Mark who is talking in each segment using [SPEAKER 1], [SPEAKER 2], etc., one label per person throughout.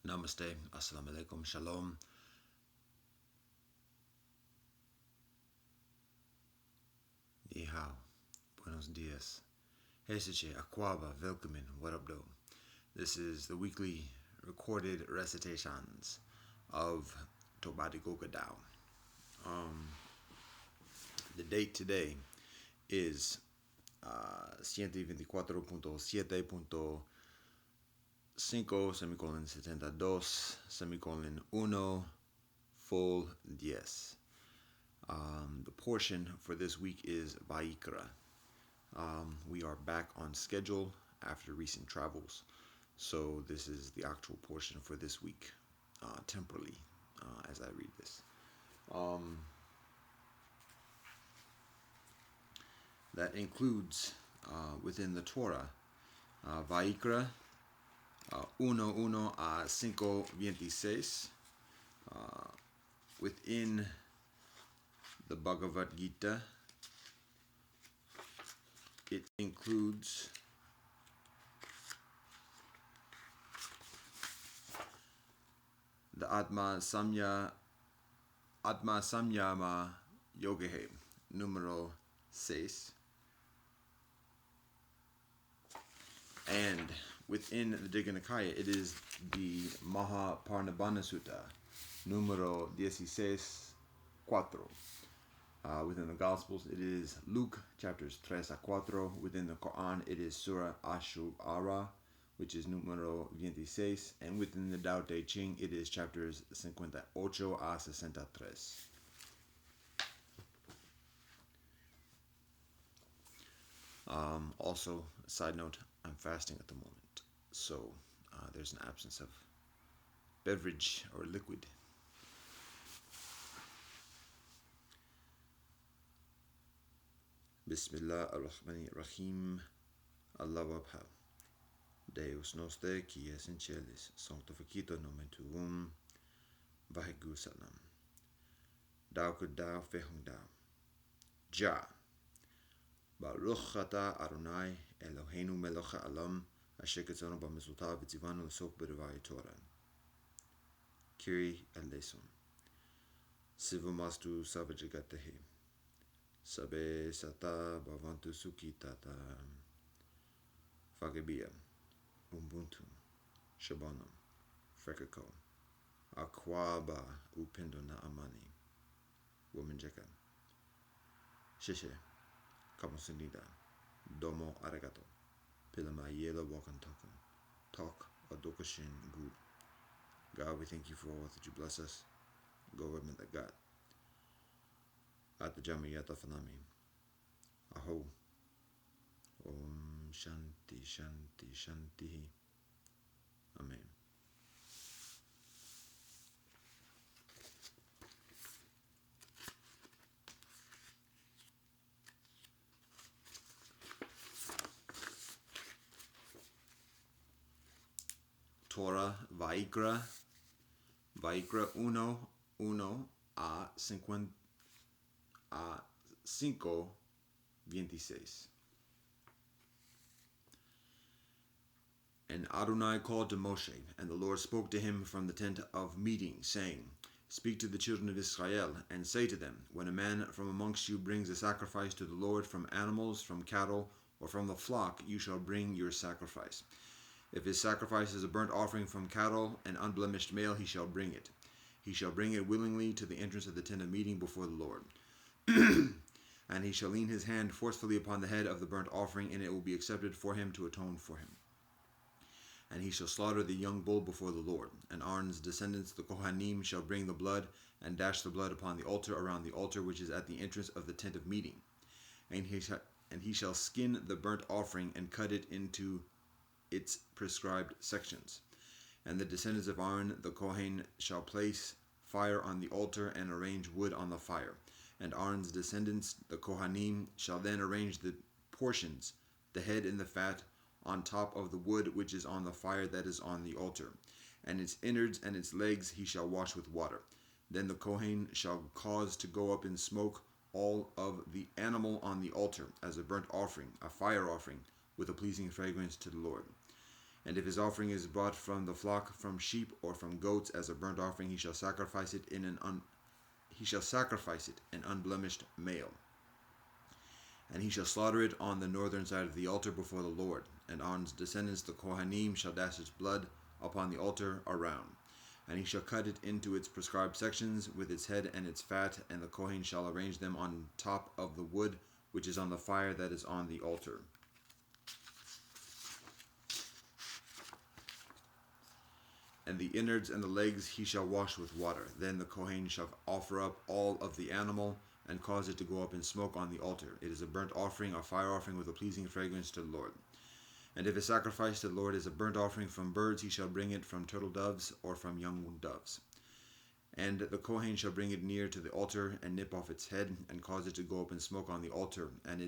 [SPEAKER 1] Namaste, Assalamu alaikum, Shalom. Ni hao, buenos dias. Hesiche, Aquaba, welcome in, what up, though? This is the weekly recorded recitations of Tobati Goka Dao. The date today is 124.7.5 semicolon 72 semicolon 1 full 10. The portion for this week is Vayikra. We are back on schedule after recent travels, so this is the actual portion for this week, temporally, as I read this. That includes, within the Torah, Vayikra 1:1 a 5:26. Within the Bhagavad Gita, it includes the Atma Samyama Yogehe, numero 6. And within the Digha Nikaya, it is the Mahaparinibbana Sutta, numero 16:4. Within the Gospels, it is Luke chapters 3 a 4. Within the Quran, it is Surah Ash-Shu'ara, which is numero 26. And within the Tao Te Ching, it is chapters 58 a 63. Also, side note, I'm fasting at the moment, so there's an absence of beverage or liquid. Bismillah ar-Rahman ar-Rahim. Allah wabha. Deus noster qui es in celis, sanctificator nomen tuum. Vayikra Satnam. Dao kud dao fehung dao. Ja. Baruch ata Adonai Eloheinu melech ha'olam asher ketzonu b'mitzvotav v'tzivanu l'sok b'divai Torah. Kiri eleison. Sivumastu savajagateh. Sabe sata bhavantu sukhitata. Fagebia. Ubuntu. Shabonam. Frekako. Akwaba upendo na amani. Womanjeka. Shishe. Kamosunida. Domo arigato. Pilama yelo wakan token. Talk adokashin good. God, we thank you for all that you bless us. Government that God. At the Jamiyata Fanami. Aho. Om Shanti Shanti Shanti. Amen. Torah, Vayikra 1:1 a 5:26. And Adonai called to Moshe, and the Lord spoke to him from the tent of meeting, saying, Speak to the children of Israel, and say to them, When a man from amongst you brings a sacrifice to the Lord from animals, from cattle, or from the flock, you shall bring your sacrifice. If his sacrifice is a burnt offering from cattle, an unblemished male, he shall bring it. He shall bring it willingly to the entrance of the tent of meeting before the Lord. And he shall lean his hand forcefully upon the head of the burnt offering, and it will be accepted for him to atone for him. And he shall slaughter the young bull before the Lord. And Aaron's descendants, the Kohanim, shall bring the blood, and dash the blood upon the altar around the altar which is at the entrance of the tent of meeting. And he shall skin the burnt offering, and cut it into its prescribed sections. And the descendants of Aaron the Kohen shall place fire on the altar and arrange wood on the fire. And Aaron's descendants, the Kohanim, shall then arrange the portions, the head and the fat, on top of the wood which is on the fire that is on the altar. And its innards and its legs he shall wash with water. Then the Kohen shall cause to go up in smoke all of the animal on the altar as a burnt offering, a fire offering, with a pleasing fragrance to the Lord. And if his offering is brought from the flock, from sheep, or from goats as a burnt offering, he shall sacrifice it an unblemished male. And he shall slaughter it on the northern side of the altar before the Lord. And Aaron's descendants, the Kohanim, shall dash its blood upon the altar around. And he shall cut it into its prescribed sections with its head and its fat, and the Kohen shall arrange them on top of the wood which is on the fire that is on the altar. And the innards and the legs he shall wash with water. Then the Kohen shall offer up all of the animal, and cause it to go up in smoke on the altar. It is a burnt offering, a fire offering with a pleasing fragrance to the Lord. And if his sacrifice to the Lord is a burnt offering from birds, he shall bring it from turtle doves or from young doves. And the Kohen shall bring it near to the altar, and nip off its head, and cause it to go up in smoke on the altar. And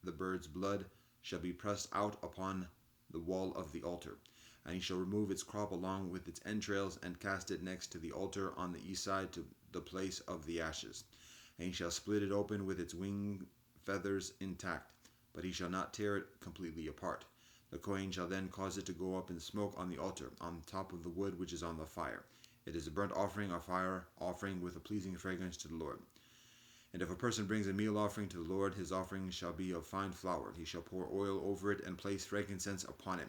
[SPEAKER 1] the bird's blood shall be pressed out upon the wall of the altar. And he shall remove its crop along with its entrails, and cast it next to the altar on the east side to the place of the ashes. And he shall split it open with its wing feathers intact, but he shall not tear it completely apart. The Kohen shall then cause it to go up in smoke on the altar, on top of the wood which is on the fire. It is a burnt offering, a fire offering with a pleasing fragrance to the Lord. And if a person brings a meal offering to the Lord, his offering shall be of fine flour. He shall pour oil over it and place frankincense upon it.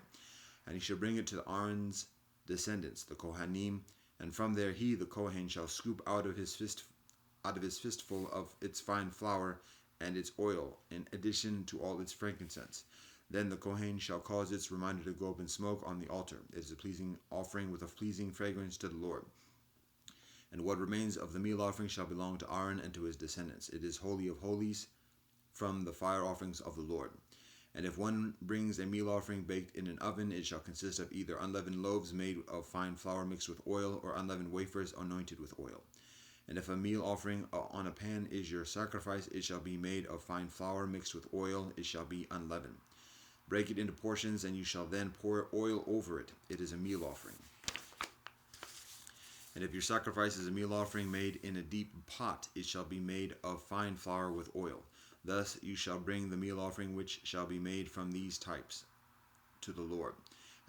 [SPEAKER 1] And he shall bring it to Aaron's descendants, the Kohanim, and from there he, the Kohen, shall scoop out of his fistful of its fine flour and its oil, in addition to all its frankincense. Then the Kohen shall cause its reminder to go up in smoke on the altar. It is a pleasing offering with a pleasing fragrance to the Lord. And what remains of the meal offering shall belong to Aaron and to his descendants. It is holy of holies from the fire offerings of the Lord. And if one brings a meal offering baked in an oven, it shall consist of either unleavened loaves made of fine flour mixed with oil, or unleavened wafers anointed with oil. And if a meal offering on a pan is your sacrifice, it shall be made of fine flour mixed with oil. It shall be unleavened. Break it into portions, and you shall then pour oil over it. It is a meal offering. And if your sacrifice is a meal offering made in a deep pot, it shall be made of fine flour with oil. Thus you shall bring the meal offering which shall be made from these types to the Lord.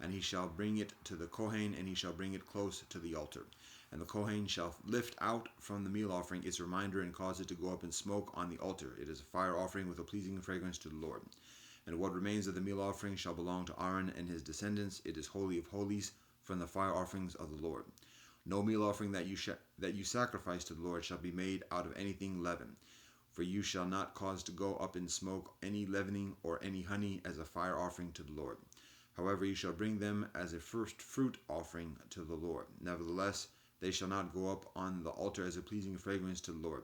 [SPEAKER 1] And he shall bring it to the Kohen, and he shall bring it close to the altar. And the Kohen shall lift out from the meal offering its reminder, and cause it to go up in smoke on the altar. It is a fire offering with a pleasing fragrance to the Lord. And what remains of the meal offering shall belong to Aaron and his descendants. It is holy of holies from the fire offerings of the Lord. No meal offering that you sacrifice to the Lord shall be made out of anything leavened. For you shall not cause to go up in smoke any leavening or any honey as a fire offering to the Lord. However, you shall bring them as a first fruit offering to the Lord. Nevertheless, they shall not go up on the altar as a pleasing fragrance to the Lord.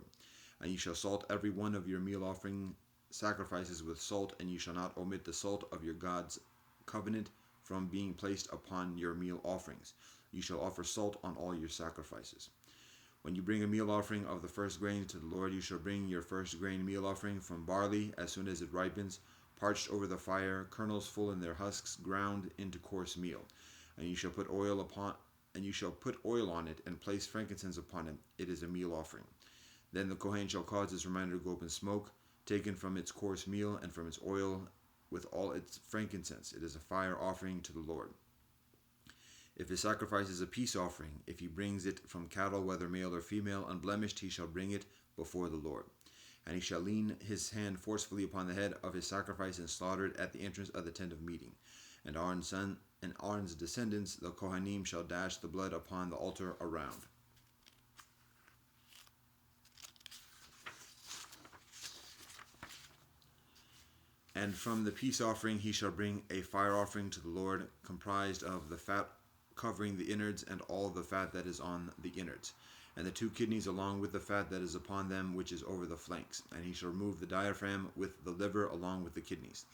[SPEAKER 1] And you shall salt every one of your meal offering sacrifices with salt, and you shall not omit the salt of your God's covenant from being placed upon your meal offerings. You shall offer salt on all your sacrifices. When you bring a meal offering of the first grain to the Lord, you shall bring your first grain meal offering from barley as soon as it ripens, parched over the fire, kernels full in their husks, ground into coarse meal. And you shall put oil on it, and place frankincense upon it. It is a meal offering. Then the Kohen shall cause its reminder to go up in smoke, taken from its coarse meal and from its oil, with all its frankincense. It is a fire offering to the Lord. If his sacrifice is a peace offering, if he brings it from cattle, whether male or female, unblemished, he shall bring it before the Lord. And he shall lean his hand forcefully upon the head of his sacrifice, and slaughter it at the entrance of the tent of meeting. And Aaron's descendants, the Kohanim, shall dash the blood upon the altar around. And from the peace offering he shall bring a fire offering to the Lord, comprised of the fat covering the innards, and all the fat that is on the innards, and the 2 kidneys along with the fat that is upon them, which is over the flanks. And he shall remove the diaphragm with the liver along with the kidneys.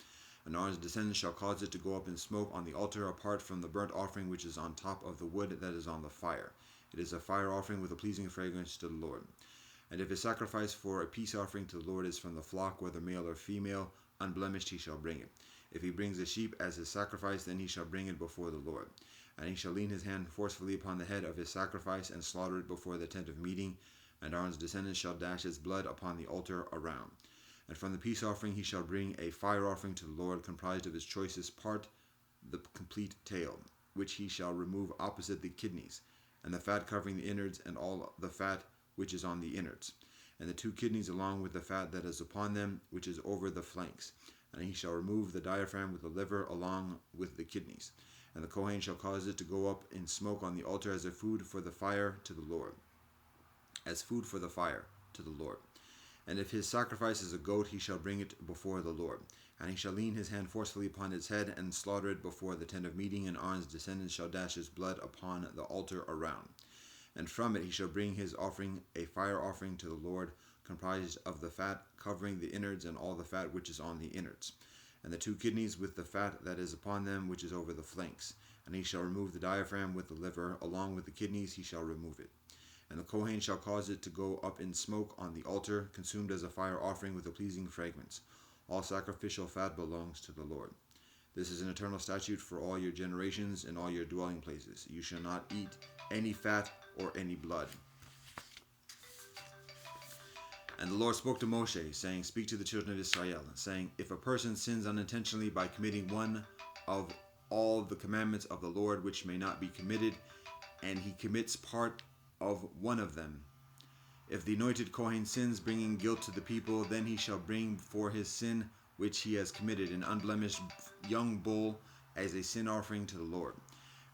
[SPEAKER 1] And Aaron's descendants shall cause it to go up in smoke on the altar, apart from the burnt offering which is on top of the wood that is on the fire. It is a fire offering with a pleasing fragrance to the Lord. And if his sacrifice for a peace offering to the Lord is from the flock, whether male or female, unblemished, he shall bring it. If he brings a sheep as his sacrifice, then he shall bring it before the Lord. And he shall lean his hand forcefully upon the head of his sacrifice, and slaughter it before the tent of meeting. And Aaron's descendants shall dash its blood upon the altar around. And from the peace offering he shall bring a fire offering to the Lord, comprised of its choicest part, the complete tail. which he shall remove opposite the kidneys, and the fat covering the innards, and all the fat which is on the innards, and the 2 kidneys along with the fat that is upon them, which is over the flanks. And he shall remove the diaphragm with the liver along with the kidneys. And the Kohen shall cause it to go up in smoke on the altar as a food for the fire to the Lord. As food for the fire to the Lord. And if his sacrifice is a goat, he shall bring it before the Lord. And he shall lean his hand forcefully upon its head, and slaughter it before the tent of meeting, and Aaron's descendants shall dash his blood upon the altar around. And from it he shall bring his offering, a fire offering to the Lord, comprised of the fat covering the innards, and all the fat which is on the innards, and the 2 kidneys with the fat that is upon them, which is over the flanks. And he shall remove the diaphragm with the liver, along with the kidneys he shall remove it. And the Kohen shall cause it to go up in smoke on the altar, consumed as a fire offering with a pleasing fragrance. All sacrificial fat belongs to the Lord. This is an eternal statute for all your generations and all your dwelling places. You shall not eat any fat or any blood. And the Lord spoke to Moshe, saying, Speak to the children of Israel, saying, If a person sins unintentionally by committing one of all the commandments of the Lord which may not be committed, and he commits part of one of them, if the anointed Kohen sins, bringing guilt to the people, then he shall bring for his sin which he has committed an unblemished young bull as a sin offering to the Lord.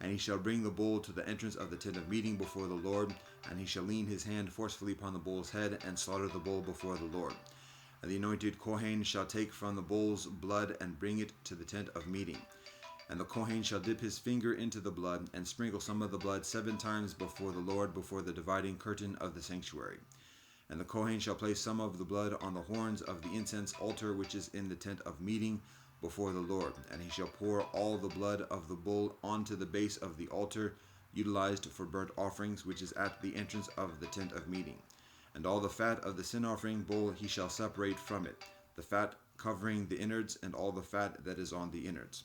[SPEAKER 1] And he shall bring the bull to the entrance of the tent of meeting before the Lord, and he shall lean his hand forcefully upon the bull's head, and slaughter the bull before the Lord. And the anointed Kohen shall take from the bull's blood, and bring it to the tent of meeting. And the Kohen shall dip his finger into the blood, and sprinkle some of the blood 7 times before the Lord, before the dividing curtain of the sanctuary. And the Kohen shall place some of the blood on the horns of the incense altar which is in the tent of meeting before the Lord. And he shall pour all the blood of the bull onto the base of the altar utilized for burnt offerings, which is at the entrance of the tent of meeting. And all the fat of the sin offering bull he shall separate from it, the fat covering the innards, and all the fat that is on the innards,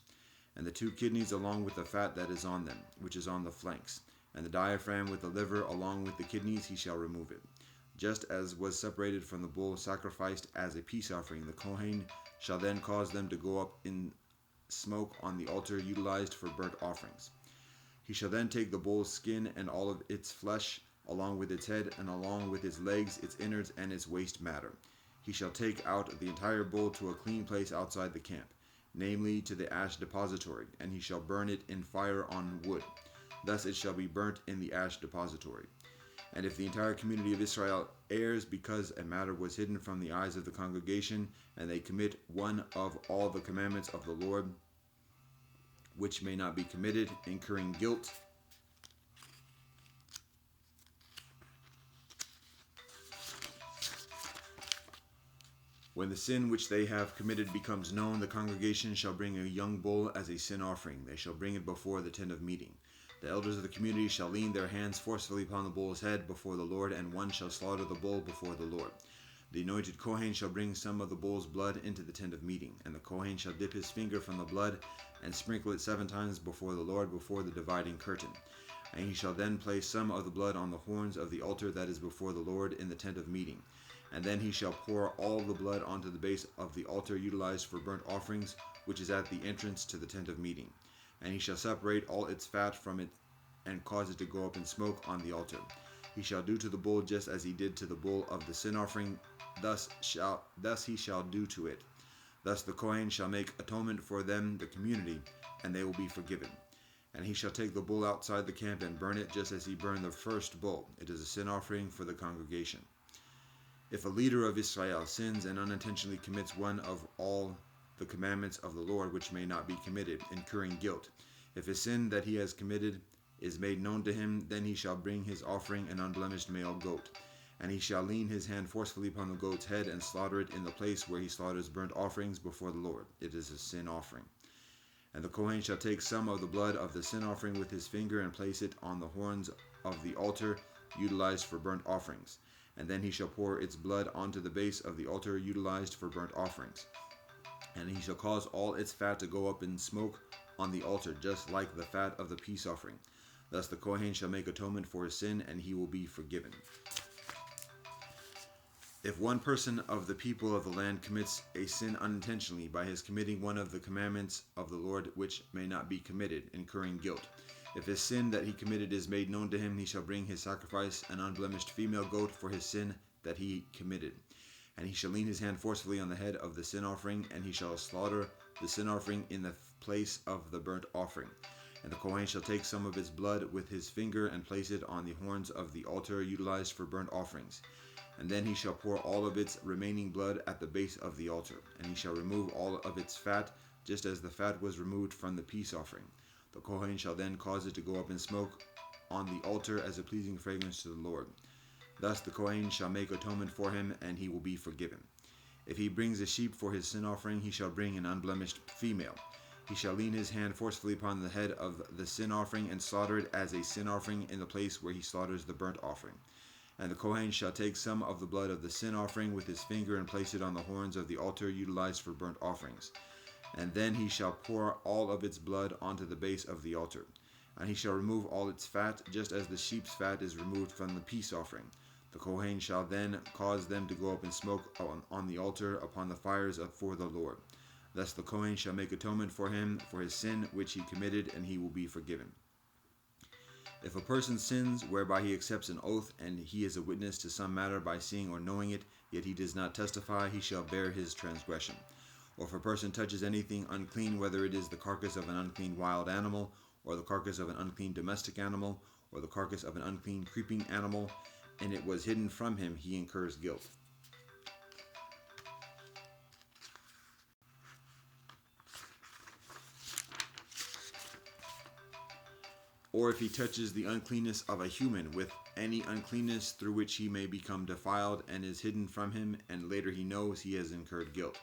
[SPEAKER 1] and the 2 kidneys along with the fat that is on them, which is on the flanks, and the diaphragm with the liver along with the kidneys he shall remove it. Just as was separated from the bull sacrificed as a peace offering, the Kohen shall then cause them to go up in smoke on the altar utilized for burnt offerings. He shall then take the bull's skin and all of its flesh, along with its head, and along with its legs, its innards, and its waste matter. He shall take out the entire bull to a clean place outside the camp, namely to the ash depository, and he shall burn it in fire on wood. Thus it shall be burnt in the ash depository. And if the entire community of Israel errs because a matter was hidden from the eyes of the congregation, and they commit one of all the commandments of the Lord, which may not be committed, incurring guilt, when the sin which they have committed becomes known, the congregation shall bring a young bull as a sin offering. They shall bring it before the tent of meeting. The elders of the community shall lean their hands forcefully upon the bull's head before the Lord, and one shall slaughter the bull before the Lord. The anointed Kohen shall bring some of the bull's blood into the tent of meeting, and the Kohen shall dip his finger from the blood, and sprinkle it 7 times before the Lord, before the dividing curtain. And he shall then place some of the blood on the horns of the altar that is before the Lord in the tent of meeting. And then he shall pour all the blood onto the base of the altar utilized for burnt offerings, which is at the entrance to the tent of meeting. And he shall separate all its fat from it, and cause it to go up in smoke on the altar. He shall do to the bull just as he did to the bull of the sin offering, thus he shall do to it. Thus the Kohen shall make atonement for them, the community, and they will be forgiven. And he shall take the bull outside the camp and burn it just as he burned the first bull. It is a sin offering for the congregation. If a leader of Israel sins and unintentionally commits one of all the commandments of the Lord which may not be committed, incurring guilt, if a sin that he has committed is made known to him, then he shall bring his offering, an unblemished male goat. And he shall lean his hand forcefully upon the goat's head, and slaughter it in the place where he slaughters burnt offerings before the Lord. It is a sin offering. And the Kohen shall take some of the blood of the sin offering with his finger, and place it on the horns of the altar utilized for burnt offerings. And then he shall pour its blood onto the base of the altar utilized for burnt offerings. And he shall cause all its fat to go up in smoke on the altar, just like the fat of the peace offering. Thus the Kohen shall make atonement for his sin, and he will be forgiven. If one person of the people of the land commits a sin unintentionally by his committing one of the commandments of the Lord which may not be committed, incurring guilt. If his sin that he committed is made known to him, he shall bring his sacrifice, an unblemished female goat, for his sin that he committed. And he shall lean his hand forcefully on the head of the sin offering, and he shall slaughter the sin offering in the place of the burnt offering. And the Kohen shall take some of its blood with his finger and place it on the horns of the altar utilized for burnt offerings. And then he shall pour all of its remaining blood at the base of the altar. And he shall remove all of its fat, just as the fat was removed from the peace offering. The Kohen shall then cause it to go up in smoke on the altar as a pleasing fragrance to the Lord. Thus the Kohen shall make atonement for him, and he will be forgiven. If he brings a sheep for his sin offering, he shall bring an unblemished female. He shall lean his hand forcefully upon the head of the sin offering and slaughter it as a sin offering in the place where he slaughters the burnt offering. And the Kohen shall take some of the blood of the sin offering with his finger and place it on the horns of the altar utilized for burnt offerings. And then he shall pour all of its blood onto the base of the altar. And he shall remove all its fat, just as the sheep's fat is removed from the peace offering. The Kohen shall then cause them to go up in smoke on the altar upon the fires for the Lord. Thus the Kohen shall make atonement for him for his sin which he committed, and he will be forgiven. If a person sins whereby he accepts an oath, and he is a witness to some matter by seeing or knowing it, yet he does not testify, he shall bear his transgression. Or if a person touches anything unclean, whether it is the carcass of an unclean wild animal, or the carcass of an unclean domestic animal, or the carcass of an unclean creeping animal, and it was hidden from him, he incurs guilt. Or if he touches the uncleanness of a human with any uncleanness through which he may become defiled and is hidden from him, and later he knows, he has incurred guilt.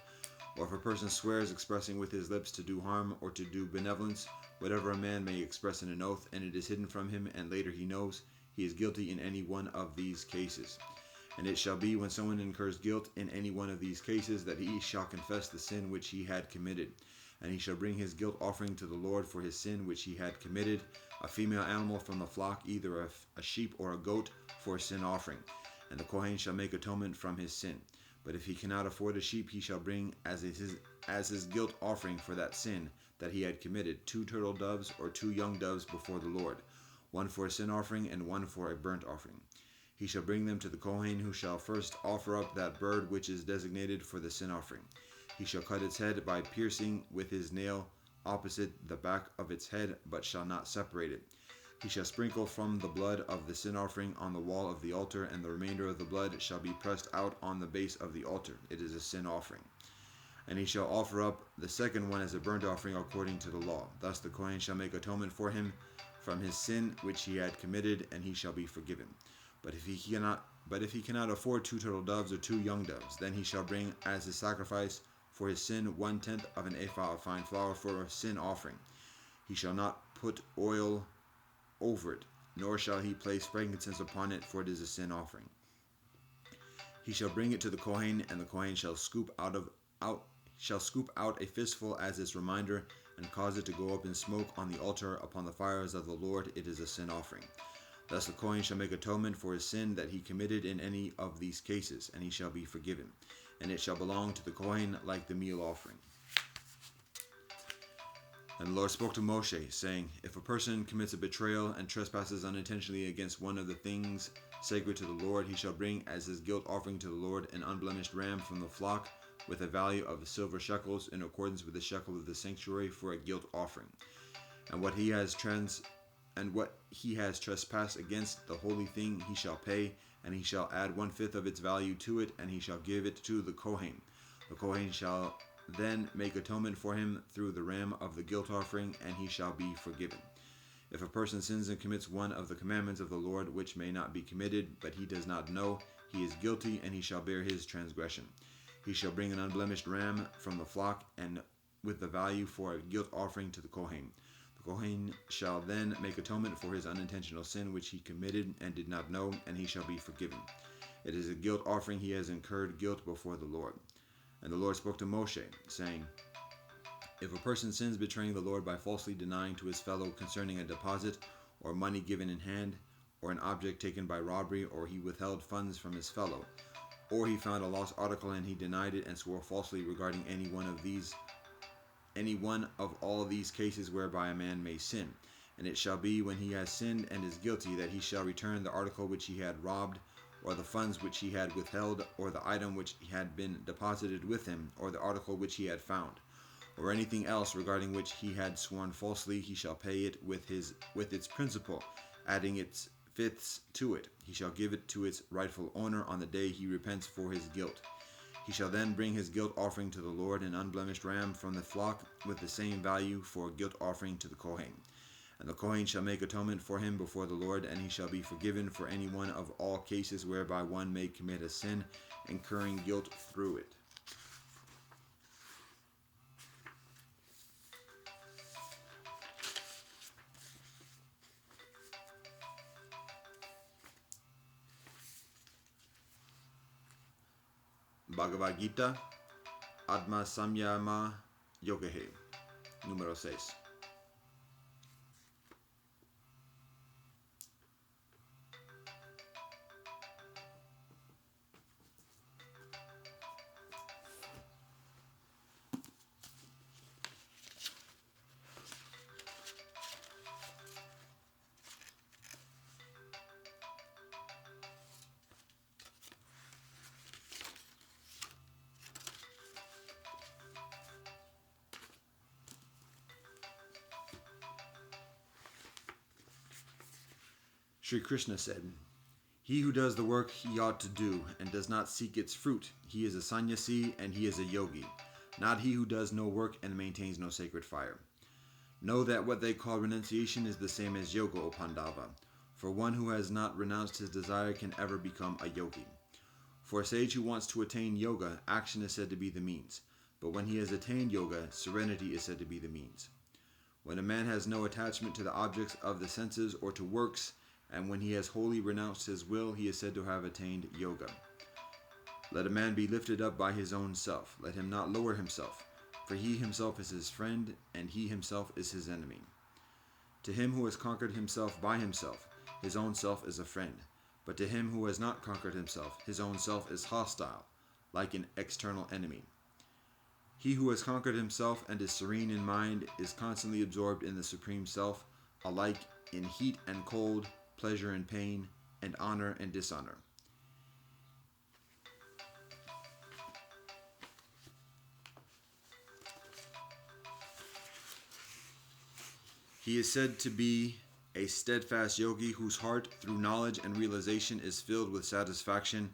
[SPEAKER 1] Or if a person swears expressing with his lips to do harm or to do benevolence, whatever a man may express in an oath, and it is hidden from him, and later he knows, he is guilty in any one of these cases. And it shall be when someone incurs guilt in any one of these cases that he shall confess the sin which he had committed. And he shall bring his guilt offering to the Lord for his sin which he had committed, a female animal from the flock, either a sheep or a goat, for a sin offering. And the Kohen shall make atonement from his sin. But if he cannot afford a sheep, he shall bring as his guilt offering for that sin that he had committed 2 turtle doves or 2 young doves before the Lord, one for a sin offering and one for a burnt offering. He shall bring them to the Kohen, who shall first offer up that bird which is designated for the sin offering. He shall cut its head by piercing with his nail opposite the back of its head, but shall not separate it. He shall sprinkle from the blood of the sin offering on the wall of the altar, and the remainder of the blood shall be pressed out on the base of the altar. It is a sin offering. And he shall offer up the second one as a burnt offering according to the law. Thus the Kohen shall make atonement for him from his sin which he had committed, and he shall be forgiven. But if he cannot afford 2 turtle doves or 2 young doves, then he shall bring as his sacrifice for his sin 1/10 of an ephah of fine flour for a sin offering. He shall not put oil over it, nor shall he place frankincense upon it, for it is a sin offering. He shall bring it to the Kohen, and the Kohen shall scoop out a fistful as its reminder, and cause it to go up in smoke on the altar upon the fires of the Lord. It is a sin offering. Thus the Kohen shall make atonement for his sin that he committed in any of these cases, and he shall be forgiven. And it shall belong to the Kohen like the meal offering. And the Lord spoke to Moshe, saying, If a person commits a betrayal and trespasses unintentionally against one of the things sacred to the Lord, he shall bring as his guilt offering to the Lord an unblemished ram from the flock with a value of silver shekels in accordance with the shekel of the sanctuary for a guilt offering. And what he has trespassed against the holy thing he shall pay, and he shall add 1/5 of its value to it, and he shall give it to the Kohen. The Kohen shall then make atonement for him through the ram of the guilt offering, and he shall be forgiven. If a person sins and commits one of the commandments of the Lord which may not be committed, but he does not know, he is guilty, and he shall bear his transgression. He shall bring an unblemished ram from the flock, and with the value for a guilt offering to the Kohen. The Kohen shall then make atonement for his unintentional sin which he committed and did not know, and he shall be forgiven. It is a guilt offering. He has incurred guilt before the Lord. And the Lord spoke to Moshe, saying, If a person sins betraying the Lord by falsely denying to his fellow concerning a deposit, or money given in hand, or an object taken by robbery, or he withheld funds from his fellow, or he found a lost article and he denied it and swore falsely regarding any one of all these cases whereby a man may sin. And it shall be when he has sinned and is guilty that he shall return the article which he had robbed, or the funds which he had withheld, or the item which had been deposited with him, or the article which he had found, or anything else regarding which he had sworn falsely. He shall pay it with its principal, adding its fifths to it. He shall give it to its rightful owner on the day he repents for his guilt. He shall then bring his guilt offering to the Lord, an unblemished ram from the flock with the same value for a guilt offering to the Kohen. And the Kohen shall make atonement for him before the Lord, and he shall be forgiven for any one of all cases whereby one may commit a sin, incurring guilt through it. Bhagavad Gita, Atma Samyama Yogehe, número 6. Sri Krishna said, "He who does the work he ought to do and does not seek its fruit, he is a sannyasi and he is a yogi, not he who does no work and maintains no sacred fire. Know that what they call renunciation is the same as yoga, O Pandava, for one who has not renounced his desire can ever become a yogi. For a sage who wants to attain yoga, action is said to be the means, but when he has attained yoga, serenity is said to be the means. When a man has no attachment to the objects of the senses or to works, and when he has wholly renounced his will, he is said to have attained yoga. Let a man be lifted up by his own self. Let him not lower himself, for he himself is his friend, and he himself is his enemy. To him who has conquered himself by himself, his own self is a friend. But to him who has not conquered himself, his own self is hostile, like an external enemy. He who has conquered himself and is serene in mind is constantly absorbed in the Supreme Self, alike in heat and cold, pleasure and pain, and honor and dishonor. He is said to be a steadfast yogi whose heart, through knowledge and realization, is filled with satisfaction,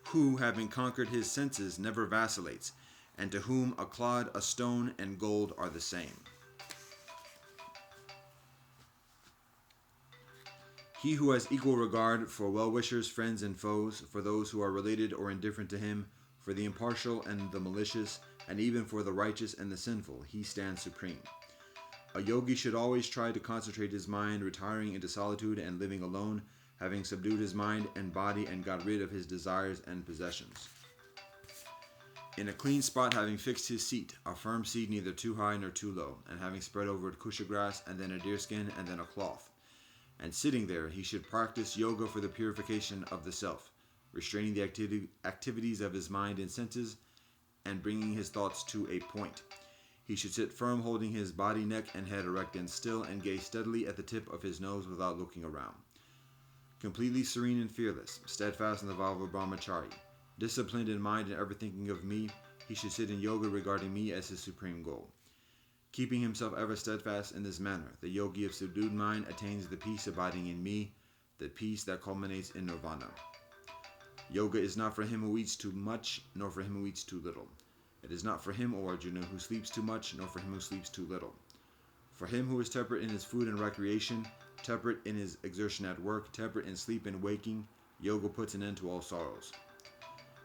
[SPEAKER 1] who, having conquered his senses, never vacillates, and to whom a clod, a stone, and gold are the same. He who has equal regard for well-wishers, friends, and foes, for those who are related or indifferent to him, for the impartial and the malicious, and even for the righteous and the sinful, he stands supreme. A yogi should always try to concentrate his mind, retiring into solitude and living alone, having subdued his mind and body and got rid of his desires and possessions. In a clean spot, having fixed his seat, a firm seat neither too high nor too low, and having spread over it kusha grass, and then a deerskin, and then a cloth. And sitting there, he should practice yoga for the purification of the self, restraining the activities of his mind and senses, and bringing his thoughts to a point. He should sit firm, holding his body, neck, and head erect and still, and gaze steadily at the tip of his nose without looking around. Completely serene and fearless, steadfast in the vow of brahmachari, disciplined in mind and ever thinking of me, he should sit in yoga regarding me as his supreme goal. Keeping himself ever steadfast in this manner, the yogi of subdued mind attains the peace abiding in me, the peace that culminates in nirvana. Yoga is not for him who eats too much, nor for him who eats too little. It is not for him, O Arjuna, who sleeps too much, nor for him who sleeps too little. For him who is temperate in his food and recreation, temperate in his exertion at work, temperate in sleep and waking, yoga puts an end to all sorrows.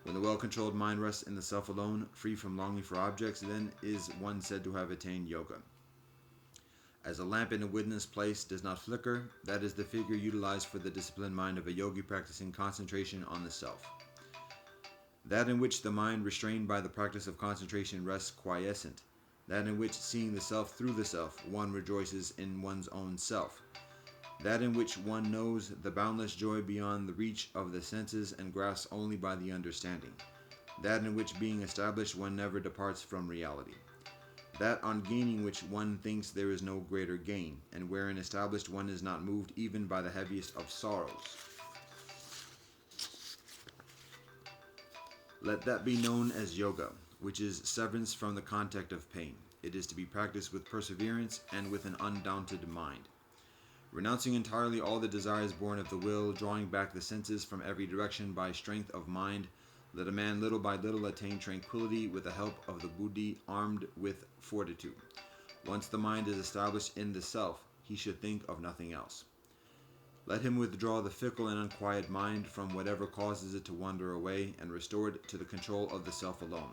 [SPEAKER 1] When the well-controlled mind rests in the self alone, free from longing for objects, then is one said to have attained yoga. As a lamp in a witness place does not flicker, that is the figure utilized for the disciplined mind of a yogi practicing concentration on the self. That in which the mind restrained by the practice of concentration rests quiescent, that in which, seeing the self through the self, one rejoices in one's own self. That in which one knows the boundless joy beyond the reach of the senses and grasps only by the understanding. That in which being established one never departs from reality. That on gaining which one thinks there is no greater gain, and wherein established one is not moved even by the heaviest of sorrows. Let that be known as yoga, which is severance from the contact of pain. It is to be practiced with perseverance and with an undaunted mind. Renouncing entirely all the desires born of the will, drawing back the senses from every direction by strength of mind, let a man little by little attain tranquility with the help of the buddhi armed with fortitude. Once the mind is established in the self, he should think of nothing else. Let him withdraw the fickle and unquiet mind from whatever causes it to wander away and restore it to the control of the self alone.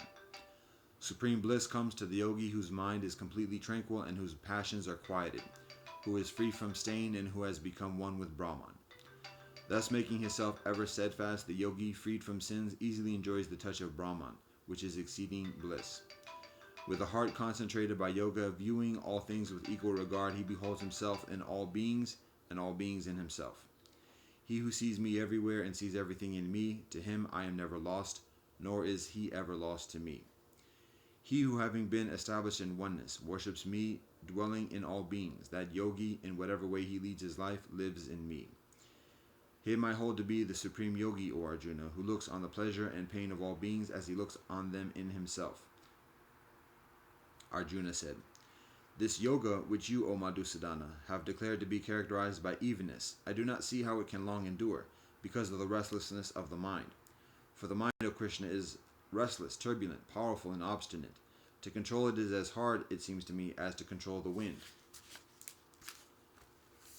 [SPEAKER 1] Supreme bliss comes to the yogi whose mind is completely tranquil and whose passions are quieted, who is free from stain and who has become one with Brahman. Thus making himself ever steadfast, the yogi, freed from sins, easily enjoys the touch of Brahman, which is exceeding bliss. With a heart concentrated by yoga, viewing all things with equal regard, he beholds himself in all beings and all beings in himself. He who sees me everywhere and sees everything in me, to him I am never lost, nor is he ever lost to me. He who, having been established in oneness, worships me, dwelling in all beings, that yogi, in whatever way he leads his life, lives in me. Him I hold to be the supreme yogi, O Arjuna, who looks on the pleasure and pain of all beings as he looks on them in himself. Arjuna said, This yoga, which you, O Madhusudana, have declared to be characterized by evenness, I do not see how it can long endure, because of the restlessness of the mind. For the mind, O Krishna, is restless, turbulent, powerful, and obstinate. To control it is as hard, it seems to me, as to control the wind.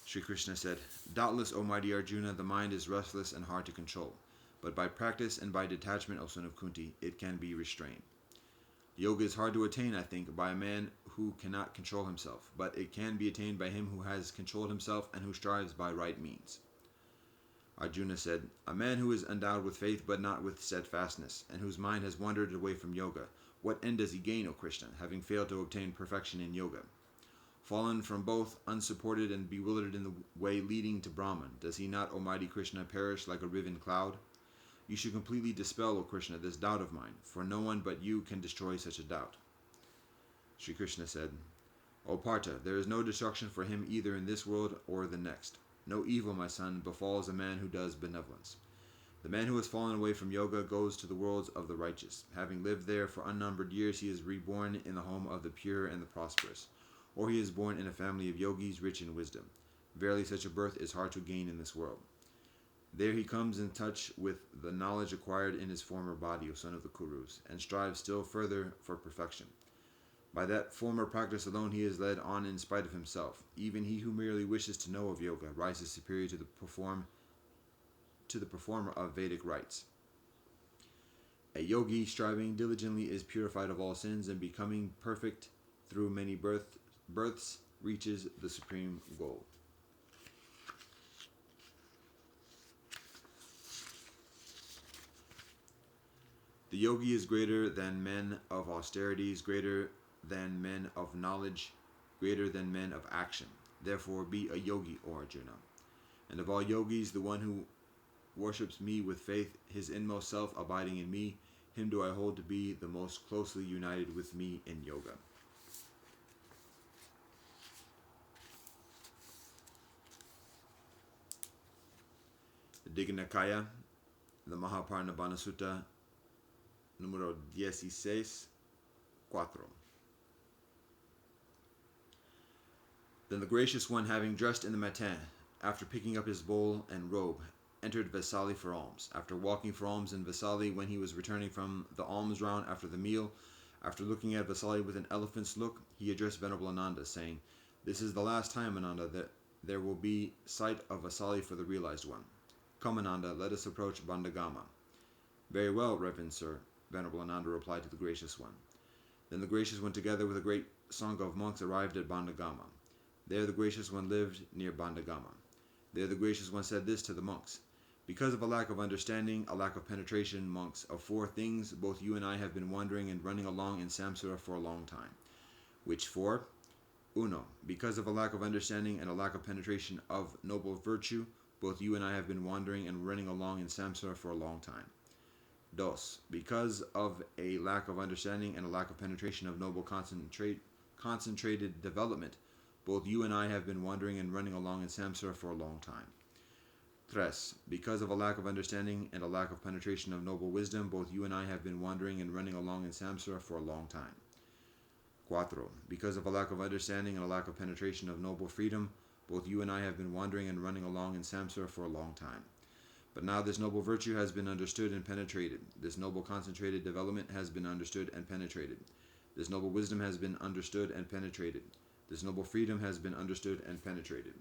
[SPEAKER 1] Sri Krishna said, Doubtless, O mighty Arjuna, the mind is restless and hard to control, but by practice and by detachment, O son of Kunti, it can be restrained. Yoga is hard to attain, I think, by a man who cannot control himself, but it can be attained by him who has controlled himself and who strives by right means. Arjuna said, A man who is endowed with faith but not with steadfastness, and whose mind has wandered away from yoga, what end does he gain, O Krishna, having failed to obtain perfection in yoga? Fallen from both, unsupported and bewildered in the way leading to Brahman, does he not, O mighty Krishna, perish like a riven cloud? You should completely dispel, O Krishna, this doubt of mine, for no one but you can destroy such a doubt. Sri Krishna said, O Partha, there is no destruction for him either in this world or the next. No evil, my son, befalls a man who does benevolence. The man who has fallen away from yoga goes to the worlds of the righteous. Having lived there for unnumbered years, he is reborn in the home of the pure and the prosperous, or he is born in a family of yogis rich in wisdom. Verily, such a birth is hard to gain in this world. There he comes in touch with the knowledge acquired in his former body, O son of the Kurus, and strives still further for perfection. By that former practice alone he is led on in spite of himself. Even he who merely wishes to know of yoga rises superior to the performer of Vedic rites. A yogi striving diligently is purified of all sins and becoming perfect through many births reaches the supreme goal. The yogi is greater than men of austerities, greater than men of knowledge, greater than men of action. Therefore be a yogi, O Arjuna. And of all yogis, the one who worships me with faith, his inmost self abiding in me, him do I hold to be the most closely united with me in yoga. The Digha Nikaya, the Mahaparinibbana Sutta, número 16, 4. Then the gracious one, having dressed in the matin, after picking up his bowl and robe, entered Vesali for alms. After walking for alms in Vesali, when he was returning from the alms round after the meal, after looking at Vesali with an elephant's look, he addressed Venerable Ananda, saying, This is the last time, Ananda, that there will be sight of Vesali for the realized one. Come, Ananda, let us approach Bandagama. Very well, Reverend Sir, Venerable Ananda replied to the gracious one. Then the gracious one, together with a great sangha of monks, arrived at Bandagama. There the gracious one lived near Bandagama. There the gracious one said this to the monks. Because of a lack of understanding, a lack of penetration, monks, of 4 things, both you and I have been wandering and running along in samsara for a long time. Which 4? Uno, because of a lack of understanding and a lack of penetration of noble virtue, both you and I have been wandering and running along in samsara for a long time. Dos, because of a lack of understanding and a lack of penetration of noble concentrated development, both you and I have been wandering and running along in samsara for a long time. Tres, because of a lack of understanding and a lack of penetration of noble wisdom, both you and I have been wandering and running along in samsara for a long time. Cuatro, because of a lack of understanding and a lack of penetration of noble freedom, both you and I have been wandering and running along in samsara for a long time. But now this noble virtue has been understood and penetrated. This noble concentrated development has been understood and penetrated. This noble wisdom has been understood and penetrated. This noble freedom has been understood and penetrated.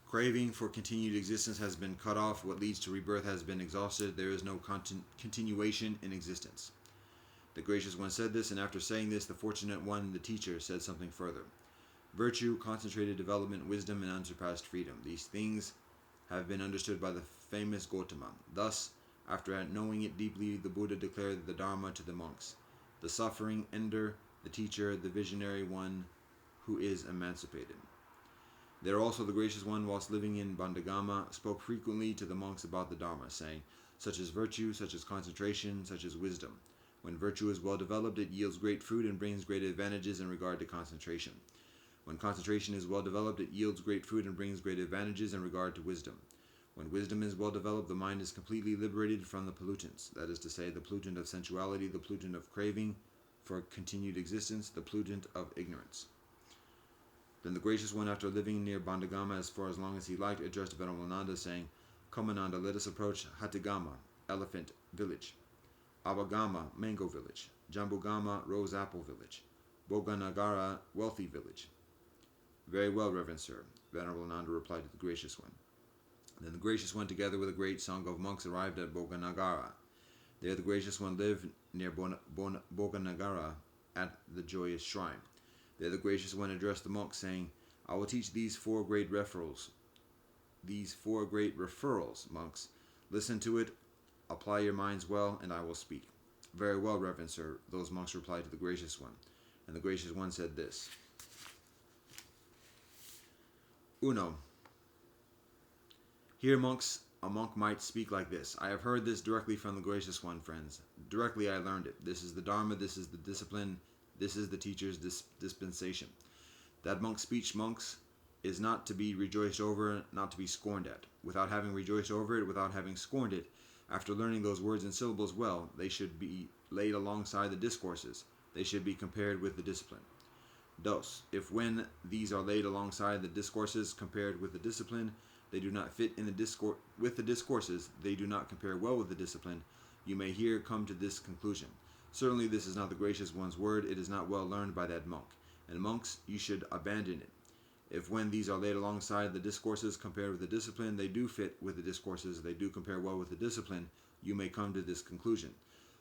[SPEAKER 1] Craving for continued existence has been cut off. What leads to rebirth has been exhausted. There is no continuation in existence. The Gracious One said this, and after saying this, the Fortunate One, the teacher, said something further. Virtue, concentrated development, wisdom, and unsurpassed freedom. These things have been understood by the famous Gautama. Thus, after knowing it deeply, the Buddha declared the Dharma to the monks. The suffering ender, the teacher, the visionary one who is emancipated. There also the Gracious One, whilst living in Bandagama, spoke frequently to the monks about the Dharma, saying, such as virtue, such as concentration, such as wisdom. When virtue is well developed, it yields great fruit and brings great advantages in regard to concentration. When concentration is well developed, it yields great fruit and brings great advantages in regard to wisdom. When wisdom is well developed, the mind is completely liberated from the pollutants, that is to say, the pollutant of sensuality, the pollutant of craving for continued existence, the pollutant of ignorance. Then the Gracious One, after living near Bandagama for as long as he liked, addressed Venerable Nanda, saying, Come, Ananda, let us approach Hatigama, elephant village, Abagama, mango village, Jambugama, rose apple village, Boganagara, wealthy village. Very well, Reverend Sir, Venerable Nanda replied to the Gracious One. Then the Gracious One, together with a great sangha of monks, arrived at Boganagara. There the Gracious One lived near Boganagara at the joyous shrine. There the Gracious One addressed the monks, saying, I will teach these four great referrals, monks. Listen to it, apply your minds well, and I will speak. Very well, Reverend Sir, those monks replied to the Gracious One. And the Gracious One said this. Uno. Here, monks, a monk might speak like this. I have heard this directly from the Gracious One, friends. Directly I learned it. This is the Dharma, this is the discipline, this is the teacher's dispensation. That monk's speech, monks, is not to be rejoiced over, not to be scorned at. Without having rejoiced over it, without having scorned it, after learning those words and syllables well, they should be laid alongside the discourses. They should be compared with the discipline. Dos, if when these are laid alongside the discourses compared with the discipline, they do not fit in the with the discourses, they do not compare well with the discipline, you may here come to this conclusion. Certainly this is not the Gracious One's word, it is not well learned by that monk. And monks, you should abandon it. If when these are laid alongside the discourses compared with the discipline, they do fit with the discourses, they do compare well with the discipline, you may come to this conclusion.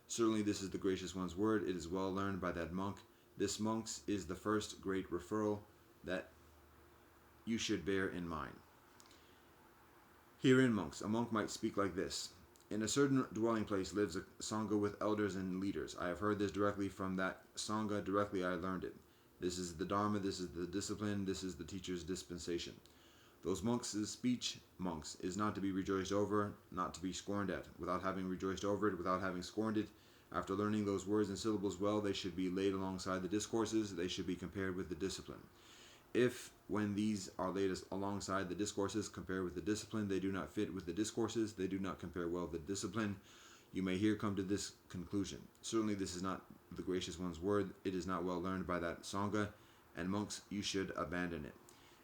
[SPEAKER 1] Certainly this is the Gracious One's word, it is well learned by that monk. This, monks, is the first great referral that you should bear in mind. Herein, monks, a monk might speak like this. In a certain dwelling place lives a sangha with elders and leaders. I have heard this directly from that sangha, directly I learned it. This is the Dharma, this is the discipline, this is the teacher's dispensation. Those monks' speech, monks, is not to be rejoiced over, not to be scorned at. Without having rejoiced over it, without having scorned it, after learning those words and syllables well, they should be laid alongside the discourses, they should be compared with the discipline. If, when these are laid alongside the discourses compared with the discipline, they do not fit with the discourses, they do not compare well with the discipline, you may here come to this conclusion. Certainly this is not the Gracious One's word, it is not well learned by that sangha, and monks, you should abandon it.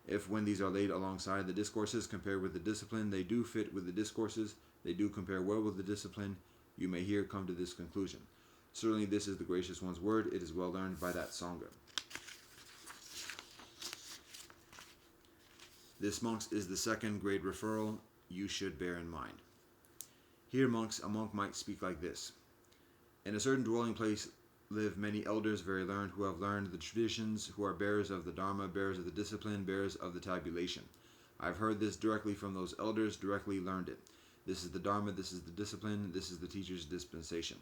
[SPEAKER 1] If, when these are laid alongside the discourses compared with the discipline, they do fit with the discourses, they do compare well with the discipline, you may here come to this conclusion. Certainly this is the Gracious One's word, it is well learned by that sangha. This, monks, is the second great referral you should bear in mind. Here, monks, a monk might speak like this. In a certain dwelling place live many elders very learned who have learned the traditions, who are bearers of the Dharma, bearers of the discipline, bearers of the tabulation. I have heard this directly from those elders, directly learned it. This is the Dharma, this is the discipline, this is the teacher's dispensation.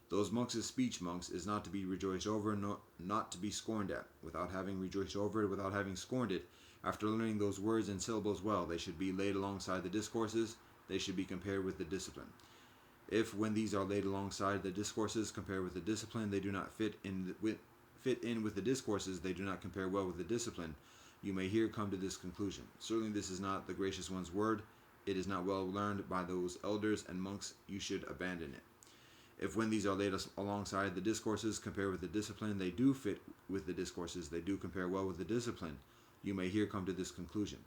[SPEAKER 1] Those monks' speech, monks, is not to be rejoiced over, nor not to be scorned at. Without having rejoiced over it, without having scorned it, after learning those words and syllables well, they should be laid alongside the discourses, they should be compared with the discipline. If, when these are laid alongside the discourses, compared with the discipline, they do not fit in with the discourses, they do not compare well with the discipline, you may here come to this conclusion. Certainly this is not the gracious one's word, it is not well learned by those elders and monks, you should abandon it. If when these are laid alongside the discourses, compare with the discipline, they do fit with the discourses, they do compare well with the discipline, you may here come to this conclusion.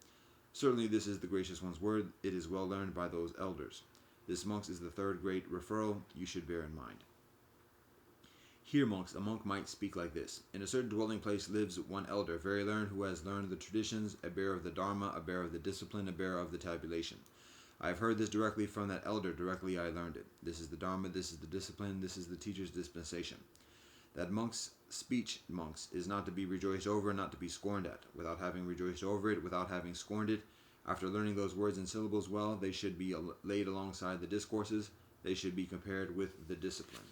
[SPEAKER 1] Certainly this is the gracious one's word, it is well learned by those elders. This, monks, is the third great referral you should bear in mind. Here, monks, a monk might speak like this. In a certain dwelling place lives one elder, very learned, who has learned the traditions, a bearer of the Dharma, a bearer of the discipline, a bearer of the tabulation. I have heard this directly from that elder, directly I learned it. This is the Dharma, this is the discipline, this is the teacher's dispensation. That monk's speech, monks, is not to be rejoiced over, not to be scorned at. Without having rejoiced over it, without having scorned it, after learning those words and syllables well, they should be laid alongside the discourses, they should be compared with the discipline.